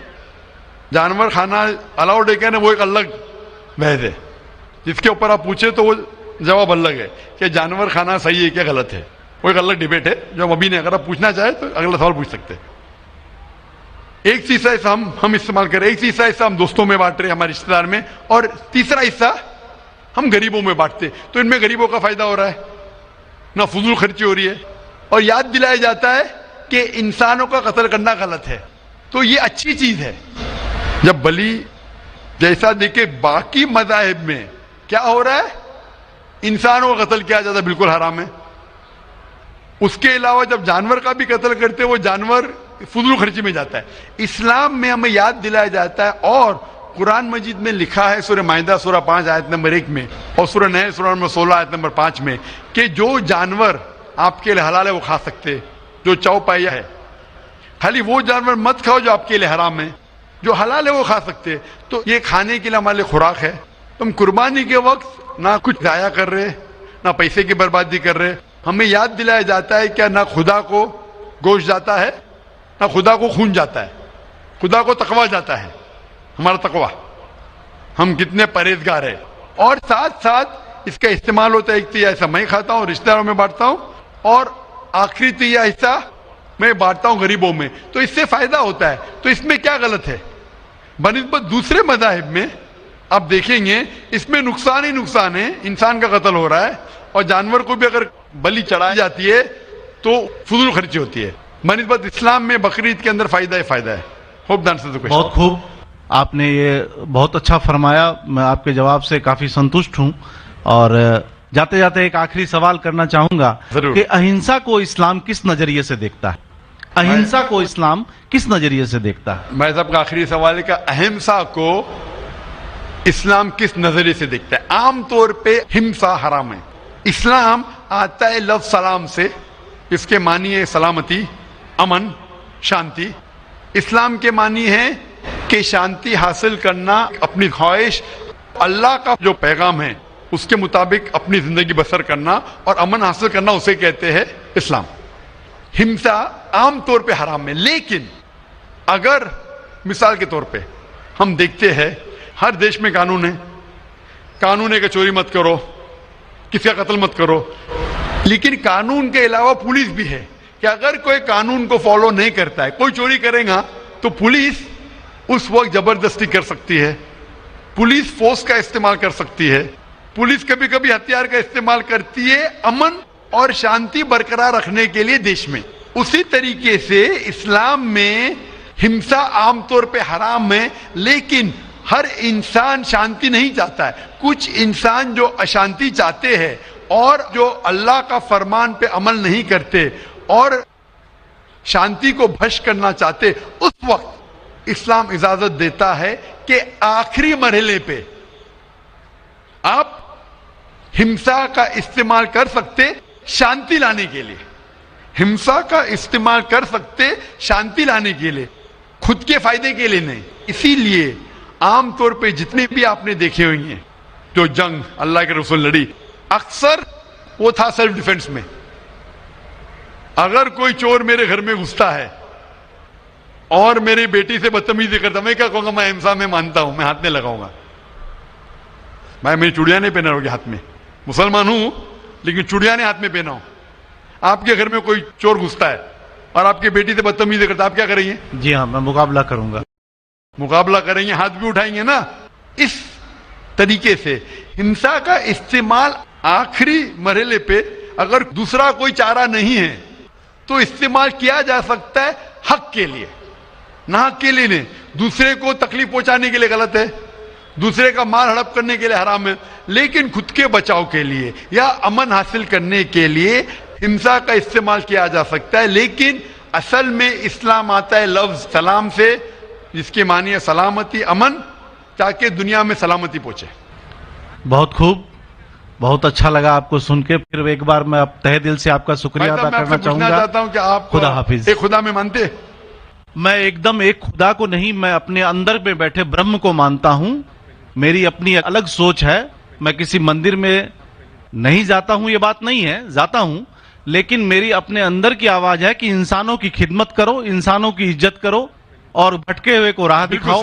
Speaker 2: जानवर खाना अलाउड है क्या ना, वो एक अलग बहस है जिसके ऊपर आप पूछे तो वो जवाब अलग है कि जानवर खाना सही है क्या गलत है, वो एक अलग डिबेट है जो हम अभी नहीं, अगर आप पूछना चाहे तो अगला सवाल पूछ सकते हैं। एक तीसरा हिस्सा हम इस्तेमाल कर रहे, एक तीसरा हिस्सा हम दोस्तों में बांट रहे हमारे रिश्तेदार में, और तीसरा हिस्सा हम गरीबों में बांटते। तो इनमें गरीबों का फायदा हो रहा है, ना फजूल खर्ची हो रही है, और याद दिलाया जाता है कि इंसानों का कत्ल करना गलत है। तो ये अच्छी चीज है। जब बलि जैसा देखे बाकी मज़ाहिब में क्या हो रहा है, इंसानों का कत्ल किया जाता है, बिल्कुल हराम है। उसके अलावा जब जानवर का भी कत्ल करते हैं वो जानवर फजूल खर्ची में जाता है। इस्लाम में हमें याद दिलाया जाता है, और कुरान मजीद में लिखा है सूरह माइदा सूरह 5 आयत नंबर 1 में, और सूरह नहल सूरह नंबर 16 आयत नंबर 5 में, कि जो जानवर आपके लिए हलाल है वो खा सकते, जो चौपाया है। खाली वो जानवर मत खाओ जो आपके लिए हराम है, जो हलाल है वो खा सकते। तो ये खाने के लिए हमारे लिए खुराक है। तुम कुर्बानी के वक्त ना कुछ जाया कर रहे, ना पैसे की बर्बादी कर रहे। हमें याद दिलाया जाता है क्या ना खुदा को गोश्त जाता है, ना खुदा को खून जाता है, खुदा को तकवा जाता है। हमारा तकवा, हम कितने परहेजगार है। और साथ साथ इसका इस्तेमाल होता है, एक तिया हिस्सा मैं खाता हूँ, रिश्तेदारों में बांटता हूँ, और आखिरी तिया हिस्सा मैं बांटता हूँ गरीबों में। तो इससे फायदा होता है। तो इसमें क्या गलत है? बनिस्बत दूसरे मज़ाहिब में आप देखेंगे इसमें नुकसान ही नुकसान है। इंसान का कत्ल हो रहा है, और जानवर को भी अगर बलि चढ़ाई जाती है तो फजूल खर्ची होती है। बनिस्बत इस्लाम में बकरीद के अंदर फायदा ही फायदा है। Hope the answer the question.
Speaker 10: बहुत खूब, आपने ये बहुत अच्छा फरमाया। मैं आपके जवाब से काफी संतुष्ट हूं। और जाते जाते एक आखिरी सवाल करना चाहूंगा कि अहिंसा को इस्लाम किस नजरिए से देखता है? अहिंसा को इस्लाम किस नजरिए से देखता है?
Speaker 2: मैं साहब का आखिरी सवाल है कि अहिंसा को इस्लाम किस नजरिए से देखता है? आमतौर पे हिंसा हराम है। इस्लाम आता है लफ्ज सलाम से, इसके मानी है सलामती, अमन, शांति। इस्लाम के मानी है कि शांति हासिल करना, अपनी ख्वाहिश, अल्लाह का जो पैगाम है उसके मुताबिक अपनी जिंदगी बसर करना और अमन हासिल करना, उसे कहते हैं इस्लाम। हिंसा आमतौर पे हराम है। लेकिन अगर मिसाल के तौर पे हम देखते हैं हर देश में कानून है, कानून है कि चोरी मत करो, किसी का कत्ल मत करो, लेकिन कानून के अलावा पुलिस भी है कि अगर कोई कानून को फॉलो नहीं करता है, कोई चोरी करेगा तो पुलिस उस वक्त जबरदस्ती कर सकती है, पुलिस फोर्स का इस्तेमाल कर सकती है, पुलिस कभी कभी हथियार का इस्तेमाल करती है अमन और शांति बरकरार रखने के लिए देश में। उसी तरीके से इस्लाम में हिंसा आमतौर पे हराम है, लेकिन हर इंसान शांति नहीं चाहता है। कुछ इंसान जो अशांति चाहते हैं और जो अल्लाह का फरमान पे अमल नहीं करते और शांति को भ्रष्ट करना चाहते, उस वक्त इस्लाम इजाजत देता है कि आखिरी मरहले पे आप हिंसा का इस्तेमाल कर सकते शांति लाने के लिए, हिंसा का इस्तेमाल कर सकते शांति लाने के लिए, खुद के फायदे के लिए नहीं। इसीलिए आमतौर पे जितने भी आपने देखे हुए हैं जो जंग अल्लाह के रसूल लड़ी, अक्सर वो था सेल्फ डिफेंस में। अगर कोई चोर मेरे घर में घुसता है और मेरी बेटी से बदतमीजी करता, मैं क्या कहूंगा? मैं हिंसा में मानता हूं, मैं हाथ में लगाऊंगा। मैं मेरी चूड़ियां नहीं पहना होगी हाथ में, मुसलमान हूं लेकिन चूड़ियां नहीं हाथ में पहना हूं। आपके घर में कोई चोर घुसता है और आपकी बेटी से बदतमीजी करता, आप क्या करेंगे?
Speaker 10: जी हाँ, मैं मुकाबला करूंगा।
Speaker 2: मुकाबला करेंगे, हाथ भी उठाएंगे ना। इस तरीके से हिंसा का इस्तेमाल आखिरी मरहले पे अगर दूसरा कोई चारा नहीं है तो इस्तेमाल किया जा सकता है हक के लिए, ना हक के लिए नहीं। दूसरे को तकलीफ पहुंचाने के लिए गलत है, दूसरे का माल हड़प करने के लिए हराम है, लेकिन खुद के बचाव के लिए या अमन हासिल करने के लिए हिंसा का इस्तेमाल किया जा सकता है। लेकिन असल में इस्लाम आता है लफ्ज सलाम से, जिसके मानी है सलामती, अमन, ताकि दुनिया में सलामती पहुंचे।
Speaker 10: बहुत खूब, बहुत अच्छा लगा आपको सुन के। फिर एक बार मैं अब तहे दिल से आपका शुक्रिया अदा करना
Speaker 2: पूछना चाहता हूं कि आप
Speaker 10: खुदा हाफिज।
Speaker 2: एक खुदा में मानते हैं?
Speaker 10: मैं एकदम एक खुदा को नहीं, मैं अपने अंदर में बैठे ब्रह्म को मानता हूं। मेरी अपनी अलग सोच है। मैं किसी मंदिर में नहीं जाता हूं, ये बात नहीं है, जाता हूं, लेकिन मेरी अपने अंदर की आवाज है कि इंसानों की खिदमत करो, इंसानों की इज्जत करो और भटके हुए को राह दिखाओ।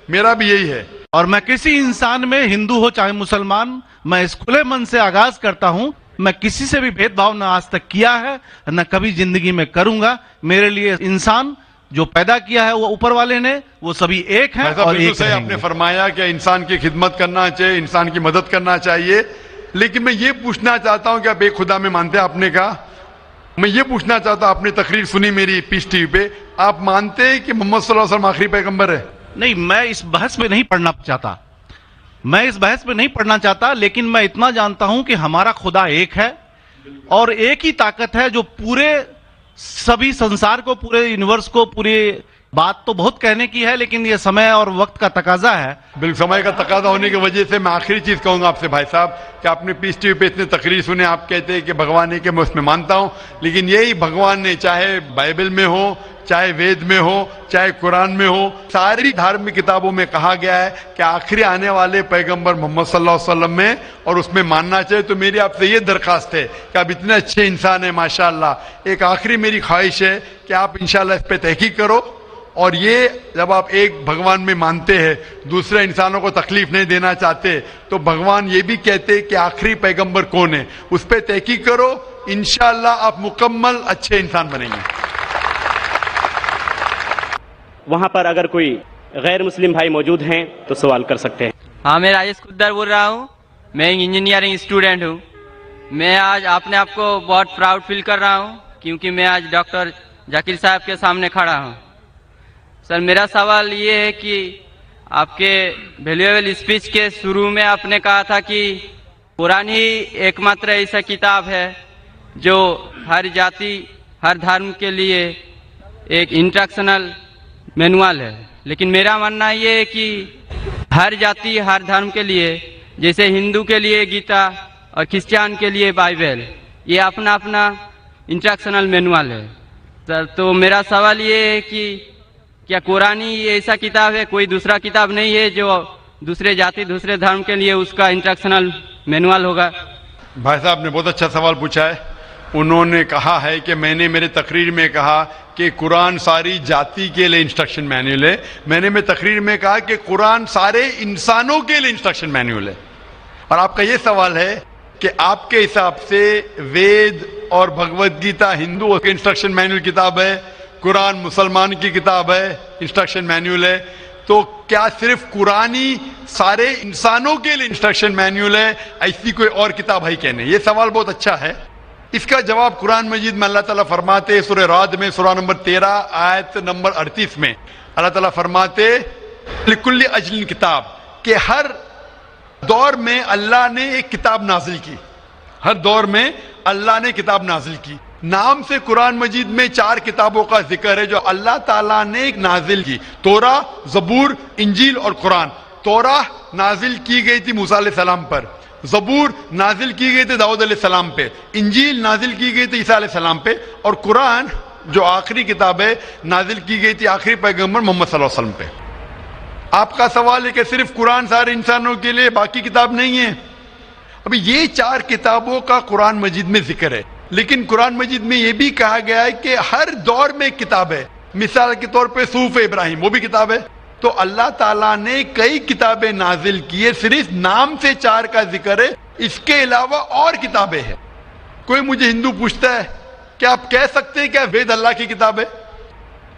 Speaker 2: मेरा भी यही है।
Speaker 10: और मैं किसी इंसान में, हिंदू हो चाहे मुसलमान, मैं इस खुले मन से आगाज करता हूं। मैं किसी से भी भेदभाव न आज तक किया है, न कभी जिंदगी में करूंगा। मेरे लिए इंसान जो पैदा किया है वो ऊपर वाले ने, वो सभी एक हैं और एक रहेंगे।
Speaker 2: आपने फरमाया कि इंसान की खिदमत करना चाहिए, इंसान की मदद करना चाहिए, लेकिन मैं ये पूछना चाहता हूं कि आप एक खुदा में मानते हैं? आपने कहा, मैं ये पूछना चाहता हूं, आपने तकरीर सुनी मेरी पीस टीवी पे, आप मानते हैं कि मोहम्मद सल्लल्लाहु अलैहि वसल्लम आखिरी पैगंबर है?
Speaker 10: नहीं, मैं इस बहस में नहीं पढ़ना चाहता, लेकिन मैं इतना जानता हूं कि हमारा खुदा एक है और एक ही ताकत है जो पूरे सभी संसार को, पूरे यूनिवर्स को, पूरी बात तो बहुत कहने की है, लेकिन ये समय और वक्त का तकाजा है।
Speaker 2: बिल्कुल, समय का तकाजा होने की वजह से मैं आखिरी चीज कहूंगा आपसे भाई साहब कि आपने पीस टीवी पे इतने तकरीर सुने, आप कहते हैं कि भगवान है, कि मैं उसमें मानता हूं, लेकिन यही भगवान ने, चाहे बाइबल में हो, चाहे वेद में हो, चाहे कुरान में हो, सारी धार्मिक किताबों में कहा गया है कि आखिरी आने वाले पैगंबर मोहम्मद सल्लल्लाहु अलैहि वसल्लम में, और उसमें मानना चाहिए। तो मेरी आपसे ये दरखास्त है कि आप इतने अच्छे इंसान हैं माशाअल्लाह, एक आखिरी मेरी ख्वाहिश है कि आप इंशाअल्लाह इस पे तहकीक करो, और ये जब आप एक भगवान में मानते हैं, दूसरे इंसानों को तकलीफ नहीं देना चाहते, तो भगवान ये भी कहते कि आखिरी पैगंबर कौन है, उस पर तहकीक करो, इंशाअल्लाह आप मुकम्मल अच्छे इंसान बनेंगे।
Speaker 1: वहां पर अगर कोई गैर मुस्लिम भाई मौजूद हैं तो सवाल कर सकते हैं।
Speaker 11: हाँ, मैं राजेश कुद्दर बोल रहा हूँ। मैं इंजीनियरिंग स्टूडेंट हूँ। मैं आज अपने आप को बहुत प्राउड फील कर रहा हूँ क्योंकि मैं आज डॉक्टर जाकिर साहब के सामने खड़ा हूँ। सर, मेरा सवाल ये है कि आपके वैल्यूएबल स्पीच के शुरू में आपने कहा था कि कुरान ही एकमात्र ऐसा किताब है जो हर जाति, हर धर्म के लिए एक इंस्ट्रक्शनल मैनुअल है, लेकिन मेरा मानना ये है कि हर जाति, हर धर्म के लिए, जैसे हिंदू के लिए गीता और क्रिश्चियन के लिए बाइबल, ये अपना अपना इंस्ट्रक्शनल मैनुअल है। सर, तो मेरा सवाल ये है कि क्या कुरान ही ऐसा किताब है, कोई दूसरा किताब नहीं है जो दूसरे जाति, दूसरे धर्म के लिए उसका इंस्ट्रक्शनल मैनुअल होगा?
Speaker 2: भाई साहब ने बहुत अच्छा सवाल पूछा है। उन्होंने कहा है कि मैंने मेरे तकरीर में कहा कि कुरान सारी जाति के लिए इंस्ट्रक्शन मैनुअल है। मैंने मेरे तकरीर में कहा कि कुरान सारे इंसानों के लिए इंस्ट्रक्शन मैनुअल है। और आपका ये सवाल है कि आपके हिसाब से वेद और भगवत गीता हिंदुओं के इंस्ट्रक्शन मैनुअल किताब है, कुरान मुसलमान की किताब है, इंस्ट्रक्शन मैनुअल है, तो क्या सिर्फ कुरान ही सारे इंसानों के लिए इंस्ट्रक्शन मैनुअल है, ऐसी कोई और किताब है क्या? नहीं। ये सवाल बहुत अच्छा है। इसका जवाब कुरान मजीद में अल्लाह ताला फरमाते हैं, सूरह राद में सूरह नंबर 13 आयत नंबर 38 में अल्लाह ताला फरमाते लिकुल्ली अजलिन किताब, कि हर दौर में अल्लाह ने एक किताब नाजिल की। हर दौर में अल्लाह ने किताब नाजिल की। नाम से कुरान मजीद में 4 किताबों का जिक्र है जो अल्लाह ताला ने एक नाजिल की, तोरा, जबूर, इंजील और कुरान। तोरा नाजिल की गई थी मूसा अलैहिस्सलाम पर, जबूर नाजिल की गई थी दाऊद अलैहिस्सलाम पे, इंजील नाजिल की गई थी ईसा अलैहिस्सलाम पे, और कुरान जो आखिरी किताब है नाजिल की गई थी आखिरी पैगंबर मोहम्मद सल्लल्लाहु अलैहि वसल्लम पे। आपका सवाल है कि सिर्फ कुरान सारे इंसानों के लिए, बाकी किताब नहीं है? अभी ये 4 किताबों का कुरान मजीद में जिक्र है, लेकिन कुरान मजीद में यह भी कहा गया है कि हर दौर में एक किताब है। मिसाल के तौर पे सूफ इब्राहिम, वो भी किताब है। तो अल्लाह ताला ने कई किताबें नाजिल की है, सिर्फ नाम से 4 का जिक्र है, इसके अलावा और किताबें हैं। कोई मुझे हिंदू पूछता है कि आप कह सकते हैं क्या वेद अल्लाह की किताब है?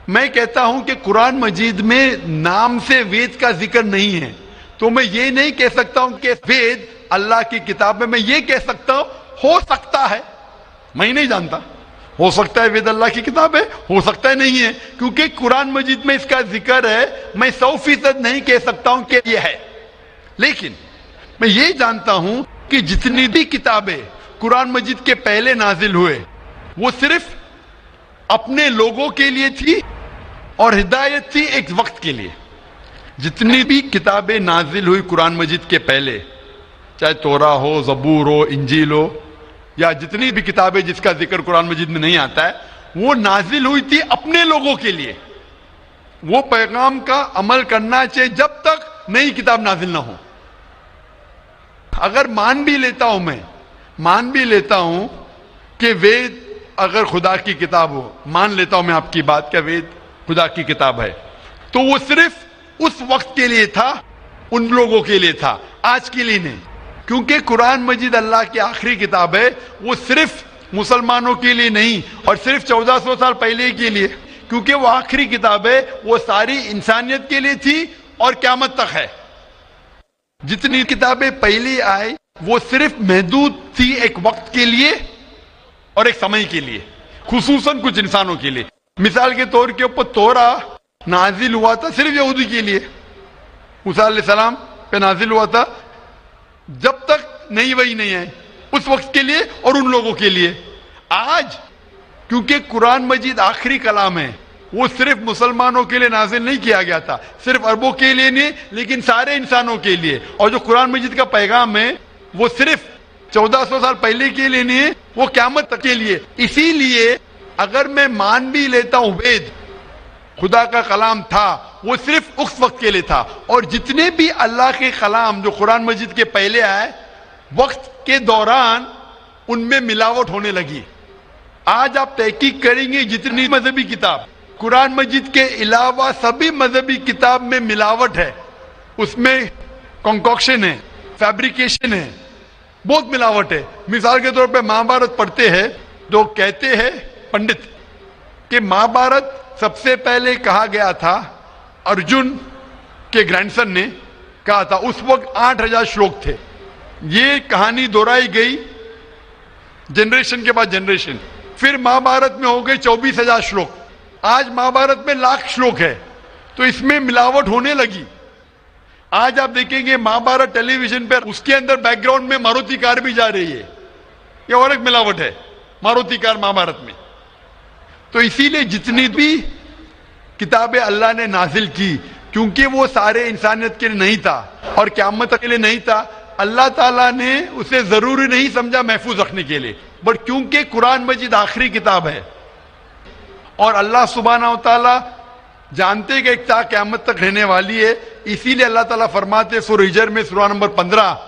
Speaker 2: मैं कहता हूं कि कुरान मजीद में नाम से वेद का जिक्र नहीं है, तो मैं ये नहीं कह सकता हूं कि वेद अल्लाह की किताब है। मैं ये कह सकता हूं हो सकता है, मैं नहीं जानता, हो सकता है वेद अल्लाह की किताब है, हो सकता है नहीं है, क्योंकि कुरान मजीद में इसका जिक्र है। मैं 100% नहीं कह सकता हूं कि ये है, लेकिन मैं ये जानता हूं कि जितनी भी किताबें कुरान मजीद के पहले नाजिल हुए वो सिर्फ अपने लोगों के लिए थी और हिदायत थी एक वक्त के लिए। जितनी भी किताबें नाजिल हुई कुरान मजीद के पहले चाहे तोरा हो, जबूर हो, इंजील हो, या जितनी भी किताबें जिसका जिक्र कुरान मजीद में नहीं आता है, वो नाजिल हुई थी अपने लोगों के लिए। वो पैगाम का अमल करना चाहिए जब तक नई किताब नाजिल ना हो। अगर मान भी लेता हूं कि वेद अगर खुदा की किताब हो, मान लेता हूं मैं आपकी बात कि वेद खुदा की किताब है, तो वो सिर्फ उस वक्त के लिए था, उन लोगों के लिए था, आज के लिए नहीं। क्योंकि कुरान मजीद अल्लाह की आखिरी किताब है, वो सिर्फ मुसलमानों के लिए नहीं और सिर्फ 1400 साल पहले के लिए, क्योंकि वो आखिरी किताब है, वो सारी इंसानियत के लिए थी और क़यामत तक है। जितनी किताबें पहले आई वो सिर्फ महदूद थी एक वक्त के लिए और एक समय के लिए, खुसूसन कुछ इंसानों के लिए। मिसाल के तौर के ऊपर तोरा नाजिल हुआ था सिर्फ यहूदी के लिए, मूसा अलैहिस्सलाम पे नाजिल हुआ था जब तक नई वही नहीं है, उस वक्त के लिए और उन लोगों के लिए। आज क्योंकि कुरान मजीद आखिरी कलाम है, वो सिर्फ मुसलमानों के लिए नाजिल नहीं किया गया था, सिर्फ अरबों के लिए नहीं, लेकिन सारे इंसानों के लिए। और जो कुरान मजीद का पैगाम है वो सिर्फ 1400 साल पहले के लिए नहीं है, वो क़यामत तक के लिए। इसीलिए अगर मैं मान भी लेता हूं वेद खुदा का कलाम था, वो सिर्फ उस वक्त के लिए था। और जितने भी अल्लाह के कलाम जो कुरान मजीद के पहले आए, वक्त के दौरान उनमें मिलावट होने लगी। आज आप तहकीक करेंगे जितनी मजहबी किताब, कुरान मजीद के अलावा सभी मजहबी किताब में मिलावट है, उसमें कंकॉक्शन है, फैब्रिकेशन है, बहुत मिलावट है। मिसाल के तौर पे महाभारत पढ़ते हैं तो कहते हैं पंडित कि महाभारत सबसे पहले कहा गया था, अर्जुन के ग्रैंडसन ने कहा था, उस वक्त 8000 श्लोक थे। ये कहानी दोहराई गई जनरेशन के बाद जनरेशन, फिर महाभारत में हो गए 24,000 श्लोक, आज महाभारत में लाख श्लोक है, तो इसमें मिलावट होने लगी। आज आप देखेंगे महाभारत टेलीविजन पर, उसके अंदर बैकग्राउंड में मारुति कार भी जा रही है, ये और एक मिलावट है मारुति कार महाभारत में। तो इसीलिए जितनी भी किताबें अल्लाह ने नाजिल की, क्योंकि वो सारे इंसानियत के लिए नहीं था और क़यामत के लिए नहीं था, अल्लाह ताला ने उसे जरूरी नहीं समझा महफूज रखने के लिए, बट क्योंकि कुरान मजीद आखिरी किताब है और अल्लाह सुब्हानहू तआला जानते कि क्या क़यामत तक रहने वाली है, इसीलिए अल्लाह ताला फरमाते सूरह हिजर में सूरा नंबर 15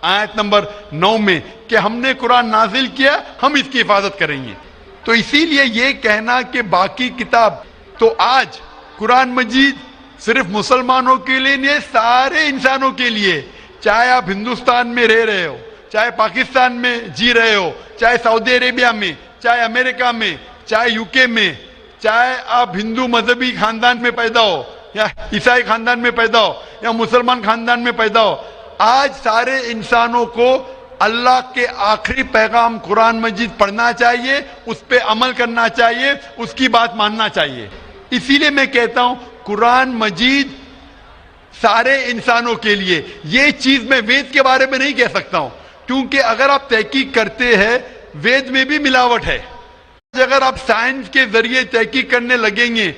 Speaker 2: आयत नंबर 9 में कि हमने कुरान नाजिल किया, हम इसकी हिफाजत करेंगे। तो इसीलिए ये कहना कि बाकी किताब, तो आज कुरान मजीद सिर्फ मुसलमानों के लिए नहीं, सारे इंसानों के लिए, चाहे आप हिंदुस्तान में रह रहे हो, चाहे पाकिस्तान में जी रहे हो, चाहे सऊदी अरेबिया में, चाहे अमेरिका में, चाहे यूके में, चाहे आप हिंदू मजहबी खानदान में पैदा हो या ईसाई खानदान में पैदा हो या मुसलमान खानदान में पैदा हो, आज सारे इंसानों को अल्लाह के आखिरी पैगाम कुरान मजीद पढ़ना चाहिए, उस पर अमल करना चाहिए, उसकी बात मानना चाहिए। इसीलिए मैं कहता हूं कुरान मजीद सारे इंसानों के लिए। ये चीज मैं वेद के बारे में नहीं कह सकता हूं, क्योंकि अगर आप तहकीक करते हैं वेद में भी मिलावट है। अगर आप साइंस के जरिए तहकीक करने लगेंगे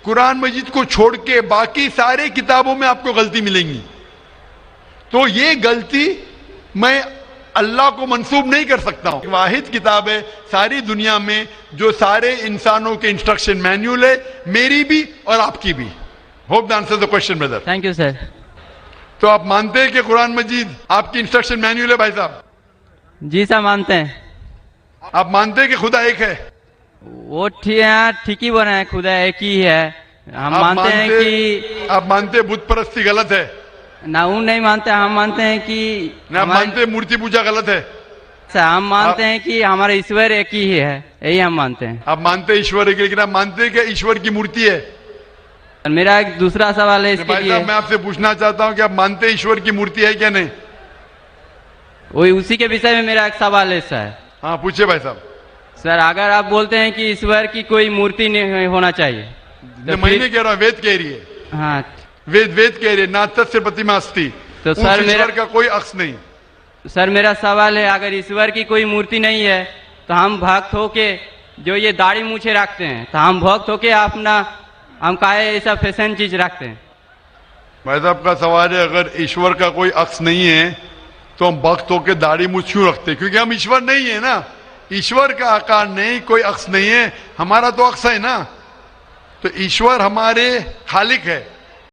Speaker 2: कुरान मजीद को छोड़ के, बाकी सारे किताबों में आपको गलती मिलेंगी। तो ये गलती मैं अल्लाह को मंसूब नहीं कर सकता हूं। वाहिद किताब है सारी दुनिया में जो सारे इंसानों के इंस्ट्रक्शन मैन्युअल है, मेरी भी और आपकी भी। Hope the answer the question brother.
Speaker 11: Thank you sir.
Speaker 2: तो आप मानते हैं कि कुरान मजीद आपकी इंस्ट्रक्शन मैन्युअल है भाई साहब?
Speaker 11: जी सर मानते हैं।
Speaker 2: आप मानते हैं कि खुदा एक है?
Speaker 11: वो ठीक ही बना है, खुदा एक ही है। हम मानते हैं कि
Speaker 2: आप मानते हैं बुत परस्ती गलत है?
Speaker 11: ना वो नहीं मानते, हम मानते हैं कि
Speaker 2: आप मानते हैं मूर्ति पूजा गलत है?
Speaker 11: सर हम मानते हैं कि हमारा ईश्वर एक ही है, यही हम मानते हैं।
Speaker 2: आप मानते हैं ईश्वर एक, लेकिन आप मानते हैं कि ईश्वर की मूर्ति है?
Speaker 11: मेरा एक दूसरा सवाल है इसके
Speaker 2: भाई
Speaker 11: लिए।
Speaker 2: साहब मैं आपसे पूछना चाहता हूं कि आप मानते हैं ईश्वर की मूर्ति है क्या नहीं?
Speaker 11: वही उसी के विषय में मेरा एक सवाल है सर।
Speaker 2: हाँ पूछिए भाई साहब।
Speaker 11: सर अगर आप बोलते हैं कि ईश्वर की कोई मूर्ति नहीं होना चाहिए,
Speaker 2: तो मैं नहीं कह रहा, वेद कह रही है।
Speaker 11: हाँ
Speaker 2: वेद कह रही है ना तस्य प्रतिमा अस्ति,
Speaker 11: तो सर मेरा
Speaker 2: का कोई अक्स नहीं।
Speaker 11: सर मेरा सवाल है, अगर ईश्वर की कोई मूर्ति नहीं है तो हम भक्त होके जो ये दाढ़ी मूछे रखते हैं, तो हम भक्त होके अपना हम काहे ऐसा फैशन चीज रखते हैं?
Speaker 2: भाई साहब का सवाल है, अगर ईश्वर का कोई अक्स नहीं है تو ہم وقت ہو کے داڑھی مجھ کیوں رکھتے؟ کیونکہ ہم ایشور نہیں ہیں نا، ایشور کا آکار نہیں، کوئی عکس نہیں ہے، ہمارا تو عکس ہے نا. تو ایشور ہمارے خالق ہے.